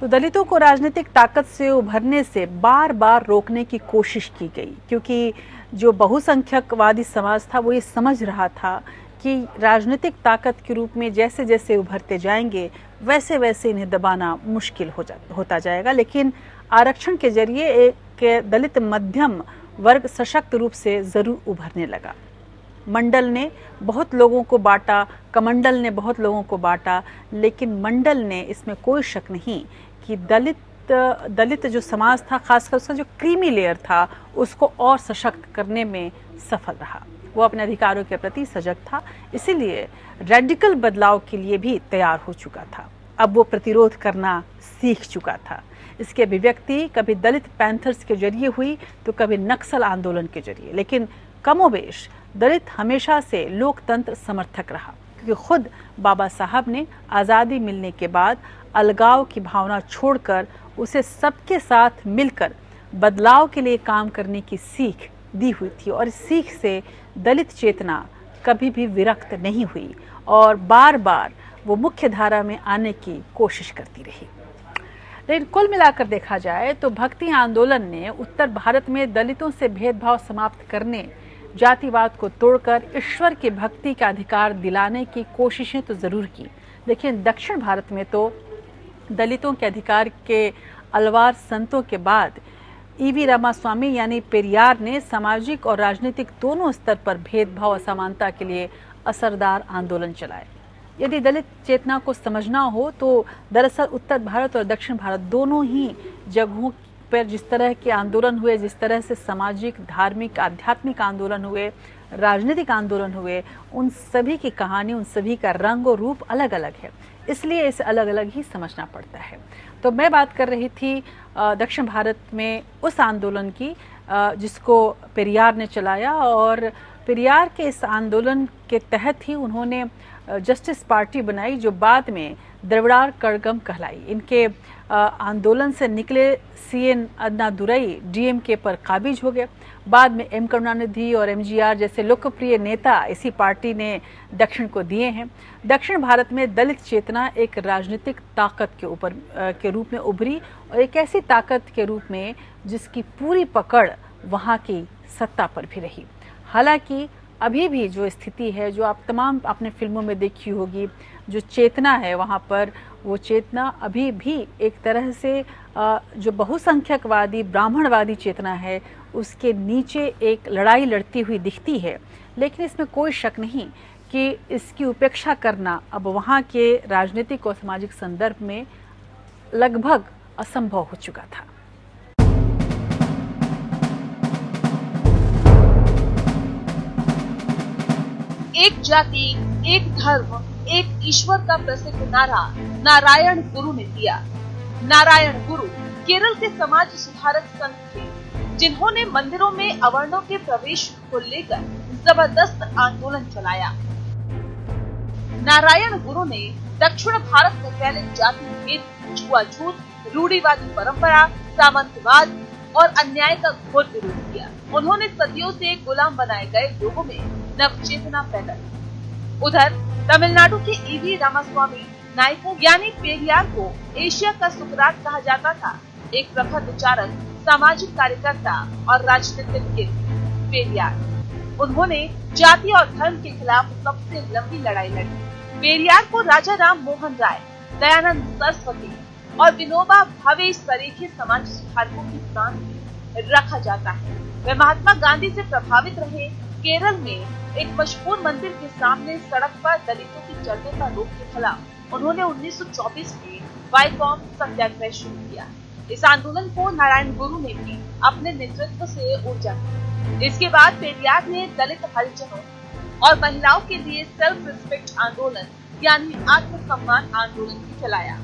तो दलितों को राजनीतिक ताकत से उभरने से बार बार रोकने की कोशिश की गई, क्योंकि जो बहुसंख्यकवादी समाज था वो ये समझ रहा था कि राजनीतिक ताकत के रूप में जैसे जैसे उभरते जाएंगे वैसे वैसे इन्हें दबाना मुश्किल होता जाएगा। लेकिन आरक्षण के जरिए एक दलित मध्यम वर्ग सशक्त रूप से जरूर उभरने लगा। मंडल ने बहुत लोगों को बांटा, कमंडल ने बहुत लोगों को बांटा, लेकिन मंडल ने, इसमें कोई शक नहीं कि दलित जो समाज था, खासकर उसका जो क्रीमी लेयर था, उसको और सशक्त करने में सफल रहा। वो अपने अधिकारों के प्रति सजग था, इसीलिए रेडिकल बदलाव के लिए भी तैयार हो चुका था। अब वो प्रतिरोध करना सीख चुका था। इसकी अभिव्यक्ति कभी दलित पैंथर्स के जरिए हुई तो कभी नक्सल आंदोलन के जरिए, लेकिन कमोबेश दलित हमेशा से लोकतंत्र समर्थक रहा, क्योंकि खुद बाबा साहब ने आज़ादी मिलने के बाद अलगाव की भावना छोड़कर उसे सबके साथ मिलकर बदलाव के लिए काम करने की सीख दी हुई थी, और इस सीख से दलित चेतना कभी भी विरक्त नहीं हुई और बार बार वो मुख्य धारा में आने की कोशिश करती रही। लेकिन कुल मिलाकर देखा जाए तो भक्ति आंदोलन ने उत्तर भारत में दलितों से भेदभाव समाप्त करने, जातिवाद को तोड़कर ईश्वर की भक्ति का अधिकार दिलाने की कोशिशें तो जरूर की, लेकिन दक्षिण भारत में तो दलितों के अधिकार के अलवार संतों के बाद EV रामास्वामी यानी पेरियार ने सामाजिक और राजनीतिक दोनों स्तर पर भेदभाव असमानता के लिए असरदार आंदोलन चलाए। यदि दलित चेतना को समझना हो तो दरअसल उत्तर भारत और दक्षिण भारत दोनों ही जगहों पर जिस तरह के आंदोलन हुए, जिस तरह से सामाजिक, धार्मिक, आध्यात्मिक आंदोलन हुए, राजनीतिक आंदोलन हुए, उन सभी की कहानी, उन सभी का रंग और रूप अलग अलग है, इसलिए इसे अलग अलग ही समझना पड़ता है। तो मैं बात कर रही थी दक्षिण भारत में उस आंदोलन की जिसको पेरियार ने चलाया, और पेरियार के इस आंदोलन के तहत ही उन्होंने जस्टिस पार्टी बनाई, जो बाद में द्रविड़ार कड़गम कहलाई। इनके आंदोलन से निकले CN अन्नादुरई DMK पर काबिज हो गए। बाद में M करुणानिधि और MGR जैसे लोकप्रिय नेता इसी पार्टी ने दक्षिण को दिए हैं। दक्षिण भारत में दलित चेतना एक राजनीतिक ताकत के रूप में उभरी, और एक ऐसी ताकत के रूप में जिसकी पूरी पकड़ वहाँ की सत्ता पर भी रही। हालांकि अभी भी जो स्थिति है, जो आप तमाम आपने फिल्मों में देखी होगी, जो चेतना है वहाँ पर, वो चेतना अभी भी एक तरह से जो बहुसंख्यकवादी ब्राह्मणवादी चेतना है उसके नीचे एक लड़ाई लड़ती हुई दिखती है। लेकिन इसमें कोई शक नहीं कि इसकी उपेक्षा करना अब वहाँ के राजनीतिक और सामाजिक संदर्भ में लगभग असंभव हो चुका था। एक जाति, एक धर्म, एक ईश्वर का प्रसिद्ध नारा नारायण गुरु ने दिया। नारायण गुरु केरल के समाज सुधारक संत थे, जिन्होंने मंदिरों में अवर्णों के प्रवेश को लेकर जबरदस्त आंदोलन चलाया। नारायण गुरु ने दक्षिण भारत में फैले जाति भेद, छुआछूत, रूढ़िवादी परंपरा, सामंतवाद और अन्याय का घोर विरोध किया। उन्होंने सदियों से गुलाम बनाए गए लोगों में नवचेतना पैदा की। उधर तमिलनाडु के EV रामास्वामी नायकों यानी पेरियार को एशिया का सुकरात कहा जाता था। एक प्रखर विचारक, सामाजिक कार्यकर्ता और राजनीतिज्ञ पेरियार। उन्होंने जाति और धर्म के खिलाफ सबसे लंबी लड़ाई लड़ी। पेरियार को राजा राम मोहन राय, दयानंद सरस्वती और विनोबा भावे सरीखे समाज सुधारकों की प्रांत में रखा जाता है। वे महात्मा गांधी से प्रभावित रहे। केरल में एक मशहूर मंदिर के सामने सड़क पर दलितों के चलने पर रोक के खिलाफ उन्होंने 1924 में वाईकॉम सत्याग्रह शुरू किया। इस आंदोलन को नारायण गुरु ने भी अपने नेतृत्व से ऊर्जा दी। इसके बाद पेरियार ने दलित हरिजनों और महिलाओं के लिए सेल्फ रिस्पेक्ट आंदोलन यानी आत्मसम्मान आंदोलन भी चलाया।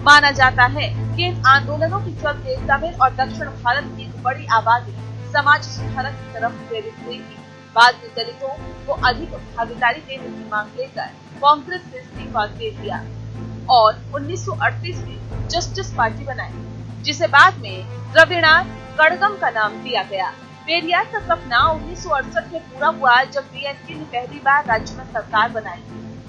माना जाता है कि इन आंदोलनों के चलते तमिल और दक्षिण भारत की एक बड़ी आबादी समाज सुधारक की तरफ प्रेरित हुई थी। बाद में दलितों को अधिक भागीदारी देने की मांग लेकर कांग्रेस ने इस्तीफा दे दिया और 1938 में जस्टिस पार्टी बनाई, जिसे बाद में द्रविड़ कड़गम का नाम दिया गया। पेरियार का सपना 1968 में पूरा हुआ जब डीएमके ने पहली बार राज्य में सरकार बनाई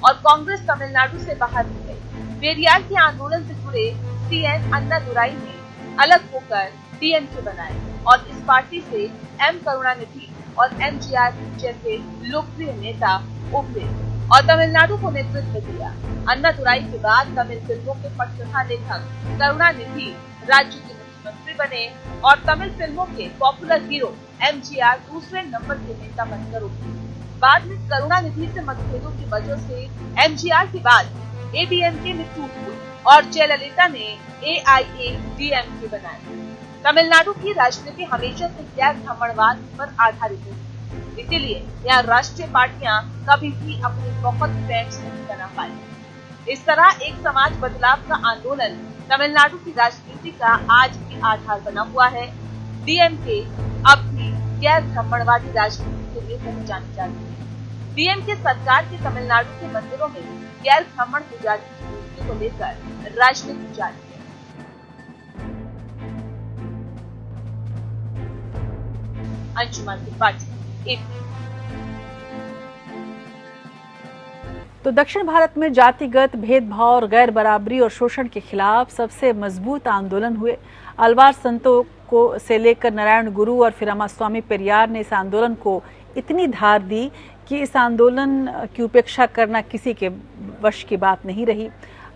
और कांग्रेस तमिलनाडु से बाहर हो गई। पेरियार के आंदोलन से जुड़े सीएन अन्नादुराई ने अलग होकर डीएमके बनाए और इस पार्टी से एम करुणानिधि और एमजीआर जैसे लोकप्रिय नेता उभरे और तमिलनाडु को नेतृत्व दिया। अन्नादुराई के बाद तमिल फिल्मों के पटकथा लेखक करुणानिधि राज्य के मुख्यमंत्री बने और तमिल फिल्मों के पॉपुलर हीरो एमजीआर दूसरे नंबर के नेता बनकर उभरे। बाद में करुणानिधि से मतभेदों की वजह से एमजीआर के बाद एडीएमके में टूट हुई और जयललिता ने एआईएडीएमके बनाए। तमिलनाडु की राजनीति हमेशा से गैर ब्राह्मणवाद पर आधारित है, इसीलिए यहाँ राष्ट्रीय पार्टियां कभी भी अपने बहुत फ्रेंड्स नहीं बना पाई। इस तरह एक समाज बदलाव का आंदोलन तमिलनाडु की राजनीति का आज भी आधार बना हुआ है। डीएमके अब भी गैर ब्राह्मणवादी राजनीति के लिए नहीं जानी जाती है। डीएमके सरकार के तमिलनाडु के मंदिरों में गैर ब्राह्मण पुजारी की नियुक्ति को लेकर राजनीति जारी है। अंशुमान त्रिपाठी, एपी। तो दक्षिण भारत में जातिगत भेदभाव और गैर बराबरी और शोषण के खिलाफ सबसे मजबूत आंदोलन हुए। अलवार संतों को से लेकर नारायण गुरु और फिर रामास्वामी पेरियार ने इस आंदोलन को इतनी धार दी कि इस आंदोलन की उपेक्षा करना किसी के वश की बात नहीं रही।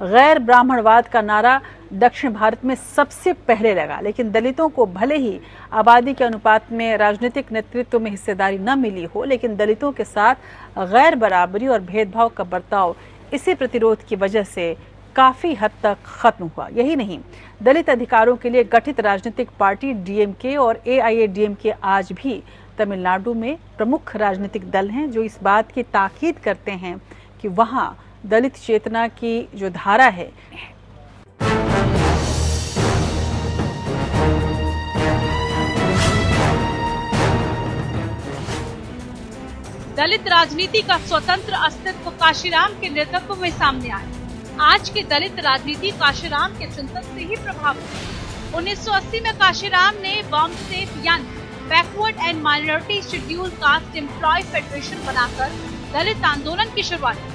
गैर ब्राह्मणवाद का नारा दक्षिण भारत में सबसे पहले लगा, लेकिन दलितों को भले ही आबादी के अनुपात में राजनीतिक नेतृत्व में हिस्सेदारी न मिली हो, लेकिन दलितों के साथ गैर बराबरी और भेदभाव का बर्ताव इसी प्रतिरोध की वजह से काफ़ी हद तक खत्म हुआ। यही नहीं, दलित अधिकारों के लिए गठित राजनीतिक पार्टी डीएमके और एआईएडीएमके आज भी तमिलनाडु में प्रमुख राजनीतिक दल हैं जो इस बात की ताकीद करते हैं कि वहाँ दलित चेतना की जो धारा है। दलित राजनीति का स्वतंत्र अस्तित्व काशीराम के नेतृत्व में सामने आया। आज के दलित राजनीति काशीराम के चिंतन से ही प्रभावित है। 1980 में काशीराम ने वामसेफ यानी backward and minority scheduled caste employ federation बनाकर दलित आंदोलन की शुरुआत की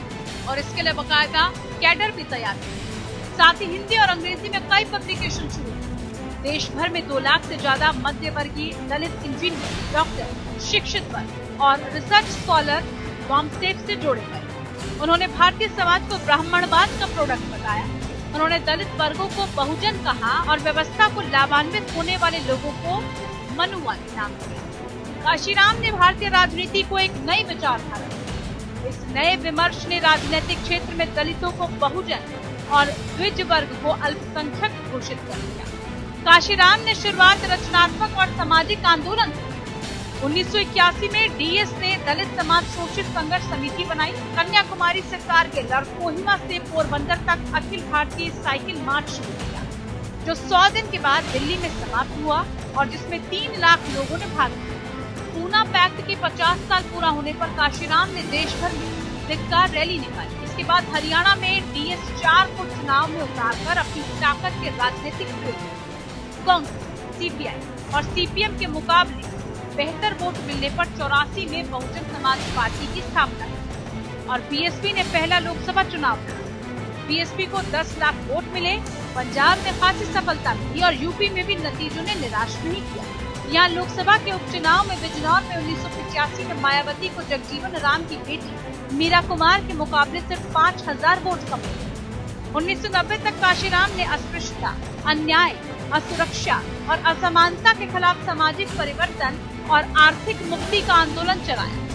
और इसके लिए बकायदा कैडर भी तैयार किया। साथ ही हिंदी और अंग्रेजी में कई पब्लिकेशन शुरू की। देश भर में 2 लाख से ज्यादा मध्य वर्गीय दलित इंजीनियर, डॉक्टर, शिक्षित वर्ग और रिसर्च स्कॉलर वामसेफ से जोड़े गए। उन्होंने भारतीय समाज को ब्राह्मणवाद का प्रोडक्ट बताया। उन्होंने दलित वर्गों को बहुजन कहा और व्यवस्था को लाभान्वित होने वाले लोगों को मनुवादी नाम दिया। काशीराम ने भारतीय राजनीति को एक नई विचारधारा दी। इस नए विमर्श ने राजनीतिक क्षेत्र में दलितों को बहुजन और द्विज वर्ग को अल्पसंख्यक घोषित कर दिया। काशीराम ने शुरुआत रचनात्मक और सामाजिक आंदोलन की। 1981 में डीएस ने दलित समाज शोषित संघर्ष समिति बनाई। कन्याकुमारी से कारगिल और कोहिमा से पोरबंदर तक अखिल भारतीय साइकिल मार्च शुरू किया, जो 100 दिन के बाद दिल्ली में समाप्त हुआ और जिसमें 3 लाख लोगों ने भाग लिया। पूना पैक्ट के 50 साल पूरा होने पर काशीराम ने देश भर में धिक्कार रैली निकाली। इसके बाद हरियाणा में डीएस 4 को चुनाव में उतारकर अपनी ताकत के राजनीतिक विरोधी कांग्रेस, सीपीआई और सीपीएम के मुकाबले बेहतर वोट मिलने पर 84 में बहुजन समाज पार्टी की स्थापना की और बीएसपी ने पहला लोकसभा चुनाव लड़ा। बीएसपी को 10 लाख वोट मिले पंजाब में खासी सफलता मिली और यूपी में भी नतीजों ने निराश नहीं किया। यहाँ लोकसभा के उपचुनाव में बिजनौर में 1985 में मायावती को जगजीवन राम की बेटी मीरा कुमार के मुकाबले सिर्फ 5000 वोट कम मिले। 1990 तक काशीराम ने अस्पृश्यता, अन्याय, असुरक्षा और असमानता के खिलाफ सामाजिक परिवर्तन और आर्थिक मुक्ति का आंदोलन चलाया।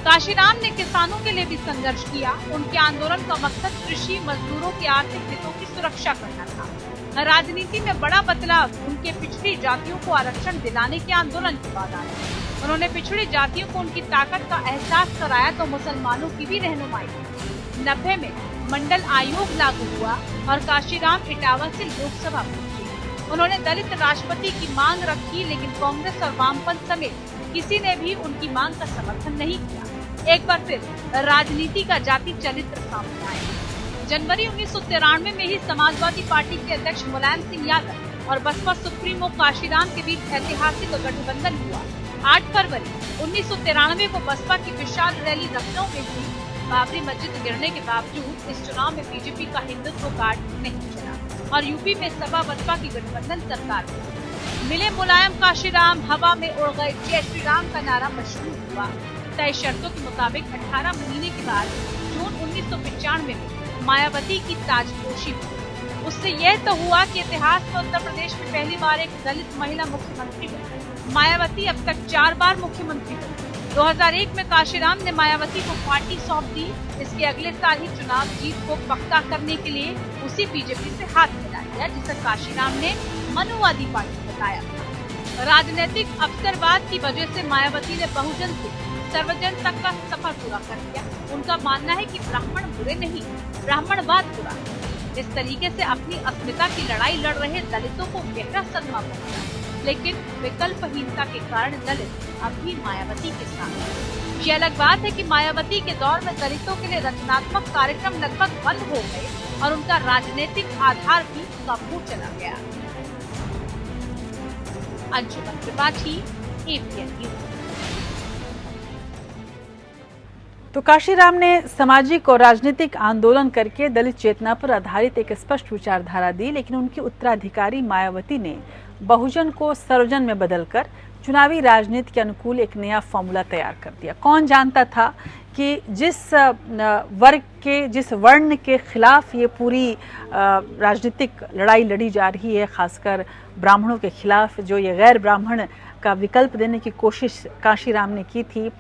काशीराम ने किसानों के लिए भी संघर्ष किया। उनके आंदोलन का मकसद कृषि मजदूरों के आर्थिक हितों की सुरक्षा करना था। राजनीति में बड़ा बदलाव उनके पिछड़ी जातियों को आरक्षण दिलाने के आंदोलन के बाद आया। उन्होंने पिछड़ी जातियों को उनकी ताकत का एहसास कराया तो मुसलमानों की भी रहनुमाई की। 90 में मंडल आयोग लागू हुआ और काशीराम इटावा से लोकसभा पहुंचे। उन्होंने दलित राष्ट्रपति की मांग रखी, लेकिन कांग्रेस और वामपंथ समेत किसी ने भी उनकी मांग का समर्थन नहीं किया। एक बार फिर राजनीति का जाति चरित्र सामने आया। जनवरी 1993 में ही समाजवादी पार्टी के अध्यक्ष मुलायम सिंह यादव और बसपा सुप्रीमो काशीराम के बीच ऐतिहासिक गठबंधन हुआ। 8 फरवरी 1993 को बसपा की विशाल रैली लखनऊ में हुई। बाबरी मस्जिद गिरने के बावजूद इस चुनाव में बीजेपी का हिंदुत्व कार्ड नहीं चला और यूपी में सपा बसपा की गठबंधन सरकार हुई। मिले मुलायम काशीराम, हवा में उड़ गए जय श्री राम का नारा मशहूर हुआ। तय शर्तों के मुताबिक 18 महीने के बाद जून 1995 में मायावती की ताजपोशी हुई। उससे यह तो हुआ कि इतिहास में उत्तर प्रदेश में पहली बार एक दलित महिला मुख्यमंत्री बनी। मायावती अब तक 4 बार मुख्यमंत्री बनी। 2001 में काशीराम ने मायावती को पार्टी सौंप दी। इसके अगले साल ही चुनाव जीत को पक्का करने के लिए उसी बीजेपी से हाथ मिला लिया, जिसे काशीराम ने मनुवादी पार्टी बताया। राजनीतिक अवसरवाद की वजह से मायावती ने बहुजन से सर्वजन तक का सफर पूरा कर लिया। उनका मानना है कि ब्राह्मण बुरे नहीं, ब्राह्मणवाद बुरा है। इस तरीके से अपनी अस्मिता की लड़ाई लड़ रहे दलितों को गहरा सदमा पहुंचा, लेकिन विकल्पहीनता के कारण दलित अब भी मायावती के साथ हैं। ये अलग बात है कि मायावती के दौर में दलितों के लिए रचनात्मक कार्यक्रम लगभग बंद हो गए और उनका राजनीतिक आधार भी कम हो चला गया। Anshuman Tripathi, APN news. तो काशीराम ने सामाजिक और राजनीतिक आंदोलन करके दलित चेतना पर आधारित एक स्पष्ट विचारधारा दी, लेकिन उनकी उत्तराधिकारी मायावती ने बहुजन को सर्वजन में बदलकर चुनावी राजनीति के अनुकूल एक नया फॉर्मूला तैयार कर दिया। कौन जानता था कि जिस वर्ग के, जिस वर्ण के खिलाफ ये पूरी राजनीतिक लड़ाई लड़ी जा रही है, खासकर ब्राह्मणों के खिलाफ, जो ये गैर ब्राह्मण का विकल्प देने की कोशिश काशीराम ने की थी,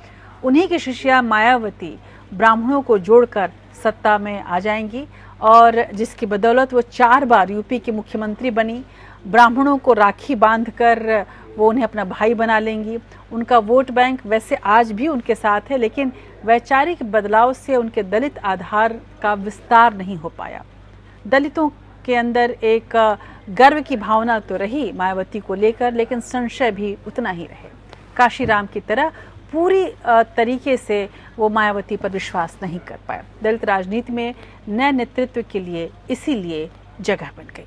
उन्हीं की शिष्या मायावती ब्राह्मणों को जोड़कर सत्ता में आ जाएंगी और जिसकी बदौलत वो 4 बार यूपी की मुख्यमंत्री बनी। ब्राह्मणों को राखी बांधकर वो उन्हें अपना भाई बना लेंगी। उनका वोट बैंक वैसे आज भी उनके साथ है, लेकिन वैचारिक बदलाव से उनके दलित आधार का विस्तार नहीं हो पाया। दलितों के अंदर एक गर्व की भावना तो रही मायावती को लेकर, लेकिन संशय भी उतना ही रहे। काशीराम की तरह पूरी तरीके से वो मायावती पर विश्वास नहीं कर पाया। दलित राजनीति में नए नेतृत्व के लिए इसीलिए जगह बन गई।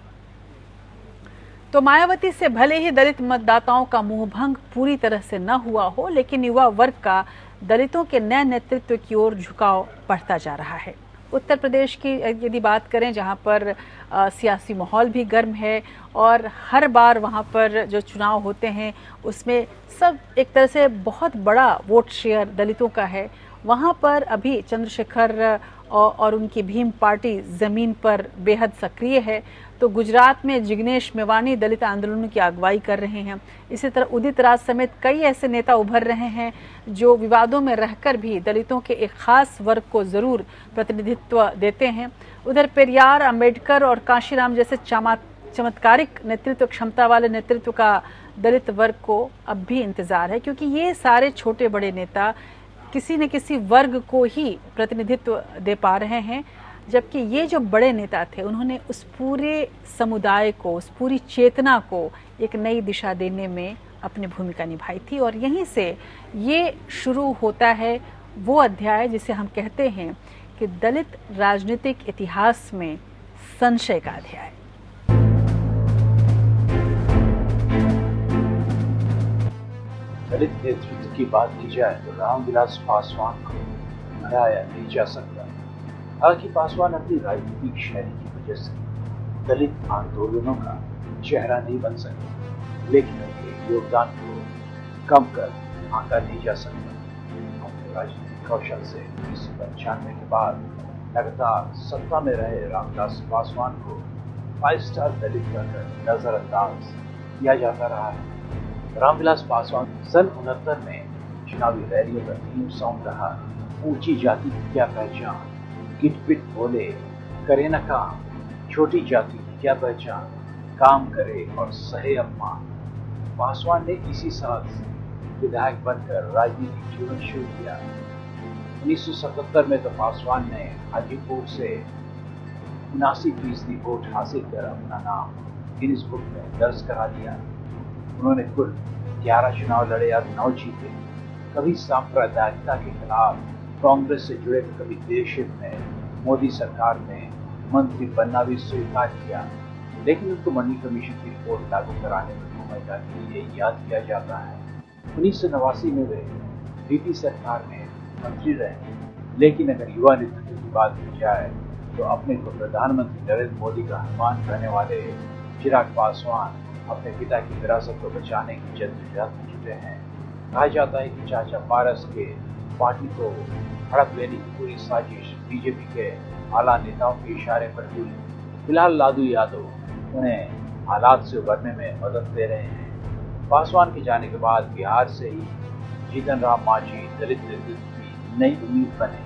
तो मायावती से भले ही दलित मतदाताओं का मुंहभंग पूरी तरह से न हुआ हो, लेकिन युवा वर्ग का दलितों के नए नेतृत्व की ओर झुकाव बढ़ता जा रहा है। उत्तर प्रदेश की यदि बात करें, जहां पर सियासी माहौल भी गर्म है और हर बार वहां पर जो चुनाव होते हैं उसमें सब एक तरह से बहुत बड़ा वोट शेयर दलितों का है, वहां पर अभी चंद्रशेखर और उनकी भीम पार्टी ज़मीन पर बेहद सक्रिय है। तो गुजरात में जिग्नेश मेवानी दलित आंदोलनों की अगुवाई कर रहे हैं। इसी तरह उदित राज समेत कई ऐसे नेता उभर रहे हैं जो विवादों में रहकर भी दलितों के एक खास वर्ग को ज़रूर प्रतिनिधित्व देते हैं। उधर पेरियार, अंबेडकर और काशीराम जैसे चमत्कारिक नेतृत्व क्षमता वाले नेतृत्व का दलित वर्ग को अब भी इंतज़ार है, क्योंकि ये सारे छोटे बड़े नेता किसी न किसी वर्ग को ही प्रतिनिधित्व दे पा रहे हैं, जबकि ये जो बड़े नेता थे उन्होंने उस पूरे समुदाय को, उस पूरी चेतना को एक नई दिशा देने में अपनी भूमिका निभाई थी। और यहीं से ये शुरू होता है वो अध्याय जिसे हम कहते हैं कि दलित राजनीतिक इतिहास में संशय का अध्याय। दलित नेतृत्व की बात की जाए तो रामविलास पासवान को हराया नहीं जा सकता। हालांकि पासवान अपनी राजनीतिक शैली की वजह से दलित आंदोलनों का चेहरा नहीं बन सके, लेकिन उनके योगदान को कम कर आंका नहीं जा सकता। अपने राजनीतिक कौशल से 1995 के बाद लगातार सत्ता में रहे रामविलास पासवान को 5 स्टार दलित कहकर नजरअंदाज किया जाता रहा है। रामविलास पासवान सन 69 में चुनावी रैलियों का थीम सॉन्ग रहा ऊंची जाति की क्या पहचान, किट पिट बोले करे न काम, छोटी जाति की क्या पहचान, काम करे और सहे अपमान। पासवान ने इसी साल विधायक बनकर राजनीतिक जीवन शुरू किया। 1977 में तो पासवान ने हाजीपुर से 79% वोट हासिल कर अपना नाम गिनीज बुक में दर्ज करा दिया। उन्होंने कुल 11 चुनाव लड़े और 9 जीते। कभी सांप्रदायिकता के खिलाफ कांग्रेस से जुड़े, तो कभी देश हित में मोदी सरकार में मंत्री बनना भी स्वीकार किया, लेकिन उनको मनी कमीशन की रिपोर्ट लागू कराने में भूमिका के लिए याद किया जाता है। 1989 में वे बीपी सरकार में मंत्री रहे, लेकिन अगर युवा नेतृत्व की बात की जाए तो अपने को प्रधानमंत्री नरेंद्र मोदी का हनुमान कहने वाले चिराग पासवान अपने पिता की विरासत को बचाने की जद्दोजहद में जुटे हैं। कहा जाता है कि चाचा पारस के पार्टी को हड़प लेने की पूरी साजिश बीजेपी के आला नेताओं के इशारे पर हुई। फिलहाल लालू यादव उन्हें हालात से उबरने में मदद दे रहे हैं। पासवान के जाने के बाद बिहार से ही जीतन राम मांझी दलित नेतृत्व की नई उम्मीद बने,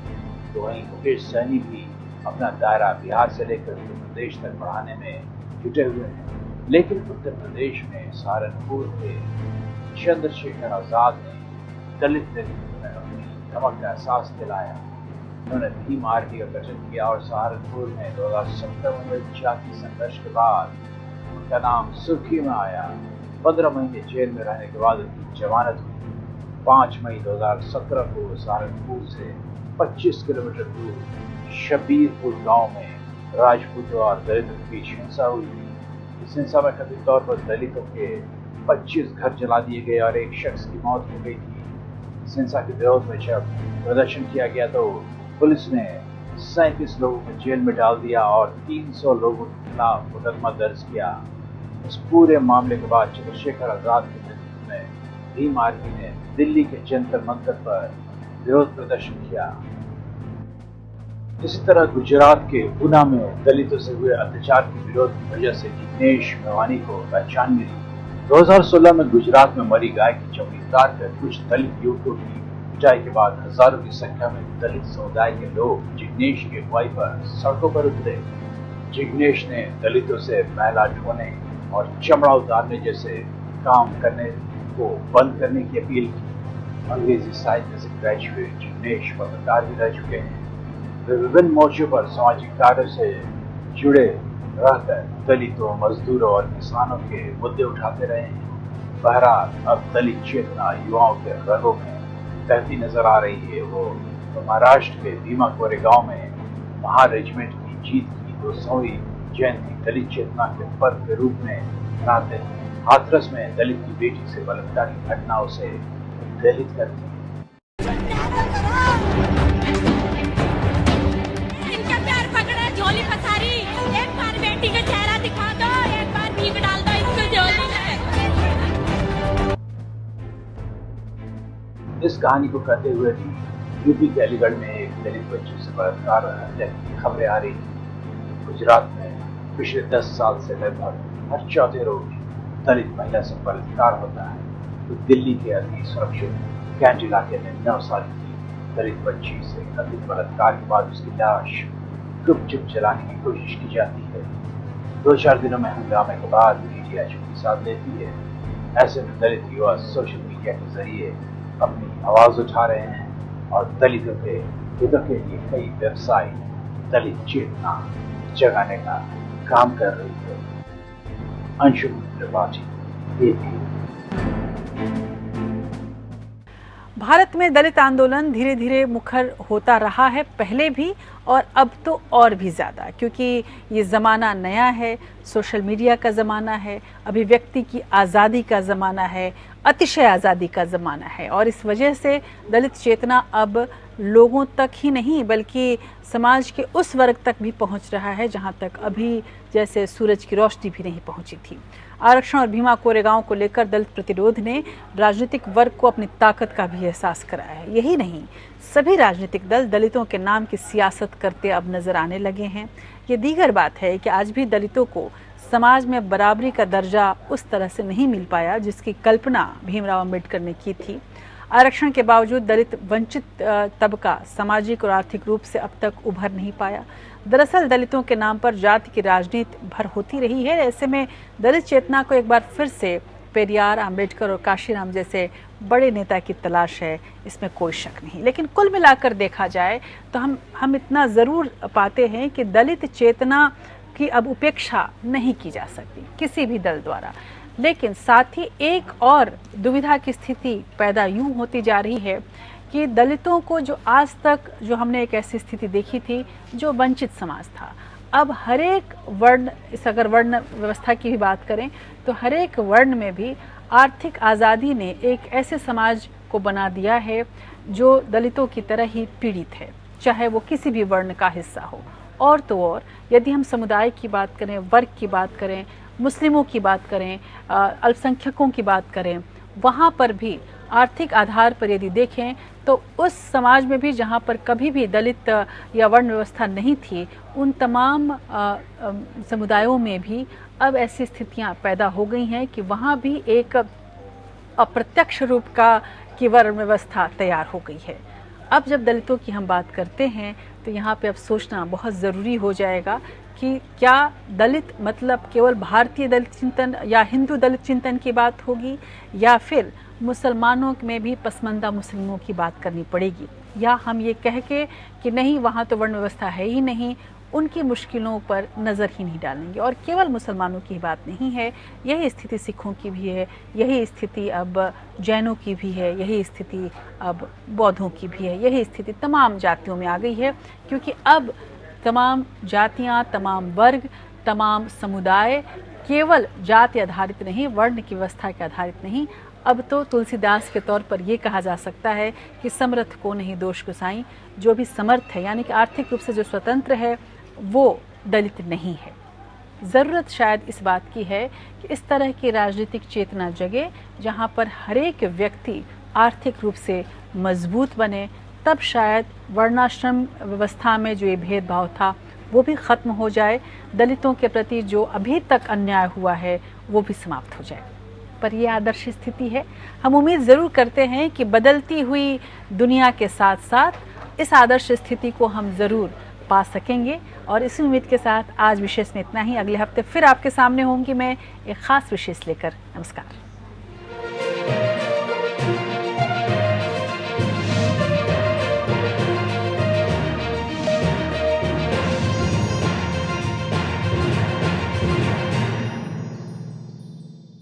तो वहीं मुकेश सहनी भी अपना दायरा बिहार से लेकर उत्तर प्रदेश तक बढ़ाने में जुटे हुए हैं। लेकिन उत्तर प्रदेश में सहारनपुर के चंद्रशेखर आजाद ने दलित नेतृत्व में अपनी धमक का एहसास दिलाया। उन्होंने भीम आर्मी का गठन किया और सहारनपुर में 2017 में जाति संघर्ष के बाद उनका नाम सुर्खी में आया। 15 महीने जेल में रहने के बाद उनकी जमानत हुई। 5 मई 2017 को सहारनपुर से 25 किलोमीटर दूर शबीरपुर गांव में राजपूतों और दलितों के बीच हिंसा हुई। इस हिंसा में कथित तौर पर दलितों के 25 घर जला दिए गए और एक शख्स की मौत हो गई थी। इस हिंसा के विरोध में जब प्रदर्शन किया गया तो पुलिस ने 37 लोगों को जेल में डाल दिया और 300 लोगों के खिलाफ मुकदमा दर्ज किया। इस पूरे मामले के बाद चंद्रशेखर आजाद के नेतृत्व में भीम आर्मी ने दिल्ली के जंतर मंतर पर विरोध प्रदर्शन किया। इसी तरह गुजरात के ऊना में दलितों से हुए अत्याचार के विरोध की वजह से जिग्नेश मेवानी को पहचान मिली। 2016 में गुजरात में मरी गाय की चमड़ी उतार कर कुछ दलित युवकों की पिटाई के बाद हजारों की संख्या में दलित समुदाय के लोग जिग्नेश की अगुवाई पर सड़कों पर उतरे। जिग्नेश ने दलितों से मैला ढोने और चमड़ा उतारने जैसे काम करने को बंद करने की अपील की। अंग्रेजी साहित्य से ग्रेजुएट जिग्नेश पत्रकार भी रह चुके हैं। वे विभिन्न मोर्चों पर सामाजिक कार्यों से जुड़े रहकर दलितों, मजदूरों और किसानों के मुद्दे उठाते रहे हैं। बहरहाल अब दलित चेतना युवाओं के रगों में बहती नजर आ रही है। वो महाराष्ट्र के भीमा कोरेगांव में महा रेजिमेंट की जीत की 200वीं जयंती दलित चेतना के पर्व के रूप में मनाते हैं। हाथरस में दलित की बेटी से बलात्कार की घटनाओं से दलित करती है। इनका प्यार पकड़ा, झोली पसारी, एक बार बेटी का चेहरा दिखा दो, एक बार भीख डाल दो इसको झोली में। इस कहानी को कहते हुए भी यूपी के अलीगढ़ में एक दलित बच्चे से बलात्कार हत्या की खबरें आ रही थी। गुजरात में पिछले 10 साल से लगभग हर चौथे रोज दलित महिला से बलात्कार होता है। तो दिल्ली के अति सुरक्षित कैंट इलाके में 9 साल की दलित बच्ची से कथित बलात्कार के बाद उसकी लाश गुपचुप जलाने की कोशिश की जाती है। 2-4 दिनों में हंगामे के बाद मीडिया चुप्पी साध लेती है। ऐसे में दलित युवा सोशल मीडिया के जरिए अपनी आवाज उठा रहे हैं और दलितों के हितों के लिए कई वेबसाइट दलित चेतना जगाने का काम कर रही है। अंशुल त्रिपाठी, AP। भारत में दलित आंदोलन धीरे धीरे मुखर होता रहा है, पहले भी और अब तो और भी ज़्यादा, क्योंकि ये ज़माना नया है, सोशल मीडिया का ज़माना है, अभिव्यक्ति की आज़ादी का ज़माना है, अतिशय आज़ादी का ज़माना है और इस वजह से दलित चेतना अब लोगों तक ही नहीं बल्कि समाज के उस वर्ग तक भी पहुंच रहा है जहां तक अभी जैसे सूरज की रोशनी भी नहीं पहुंची थी। आरक्षण और भीमा कोरेगांव को लेकर दलित प्रतिरोध ने राजनीतिक वर्ग को अपनी ताकत का भी एहसास कराया है। यही नहीं, सभी राजनीतिक दल दलितों के नाम की सियासत करते अब नजर आने लगे हैं। ये दीगर बात है कि आज भी दलितों को समाज में बराबरी का दर्जा उस तरह से नहीं मिल पाया जिसकी कल्पना भीमराव अंबेडकर ने की थी। आरक्षण के बावजूद दलित वंचित तबका सामाजिक और आर्थिक रूप से अब तक उभर नहीं पाया। दरअसल दलितों के नाम पर जाति की राजनीति भर होती रही है। ऐसे में दलित चेतना को एक बार फिर से पेरियार, अंबेडकर और काशीराम जैसे बड़े नेता की तलाश है, इसमें कोई शक नहीं। लेकिन कुल मिलाकर देखा जाए तो हम इतना ज़रूर पाते हैं कि दलित चेतना की अब उपेक्षा नहीं की जा सकती किसी भी दल द्वारा। लेकिन साथ ही एक और दुविधा की स्थिति पैदा यूं होती जा रही है कि दलितों को जो आज तक जो हमने एक ऐसी स्थिति देखी थी जो वंचित समाज था, अब हर एक वर्ण, इस अगर वर्ण व्यवस्था की भी बात करें तो हर एक वर्ण में भी आर्थिक आज़ादी ने एक ऐसे समाज को बना दिया है जो दलितों की तरह ही पीड़ित है, चाहे वो किसी भी वर्ण का हिस्सा हो। और तो और यदि हम समुदाय की बात करें, वर्ग की बात करें, मुस्लिमों की बात करें, अल्पसंख्यकों की बात करें, वहाँ पर भी आर्थिक आधार पर यदि देखें तो उस समाज में भी जहाँ पर कभी भी दलित या वर्ण व्यवस्था नहीं थी, उन तमाम समुदायों में भी अब ऐसी स्थितियाँ पैदा हो गई हैं कि वहाँ भी एक अप्रत्यक्ष रूप की वर्ण व्यवस्था तैयार हो गई है। अब जब दलितों की हम बात करते हैं तो यहाँ पे अब सोचना बहुत ज़रूरी हो जाएगा कि क्या दलित मतलब केवल भारतीय दलित चिंतन या हिंदू दलित चिंतन की बात होगी, या फिर मुसलमानों में भी पसमानदा मुस्लिमों की बात करनी पड़ेगी, या हम ये कह के कि नहीं वहाँ तो वर्ण व्यवस्था है ही नहीं, उनकी मुश्किलों पर नज़र ही नहीं डालेंगे। और केवल मुसलमानों की बात नहीं है, यही स्थिति सिखों की भी है, यही स्थिति अब जैनों की भी है, यही स्थिति अब बौद्धों की भी है, यही स्थिति तमाम जातियों में आ गई है। क्योंकि अब तमाम जातियाँ, तमाम वर्ग, तमाम समुदाय केवल जाति आधारित नहीं, वर्ण की व्यवस्था के आधारित नहीं, अब तो तुलसीदास के तौर पर यह कहा जा सकता है कि समर्थ को नहीं दोष गुसाई, जो भी समर्थ है यानी कि आर्थिक रूप से जो स्वतंत्र है वो दलित नहीं है। ज़रूरत शायद इस बात की है कि इस तरह की राजनीतिक चेतना जगे जहाँ पर हर एक व्यक्ति आर्थिक रूप से मजबूत बने, तब शायद वर्णाश्रम व्यवस्था में जो ये भेदभाव था वो भी ख़त्म हो जाए, दलितों के प्रति जो अभी तक अन्याय हुआ है वो भी समाप्त हो जाए। पर यह आदर्श स्थिति है। हम उम्मीद ज़रूर करते हैं कि बदलती हुई दुनिया के साथ साथ इस आदर्श स्थिति को हम ज़रूर पा सकेंगे। और इसी उम्मीद के साथ आज विशेष में इतना ही। अगले हफ्ते फिर आपके सामने होंगी मैं एक ख़ास विशेष लेकर। नमस्कार।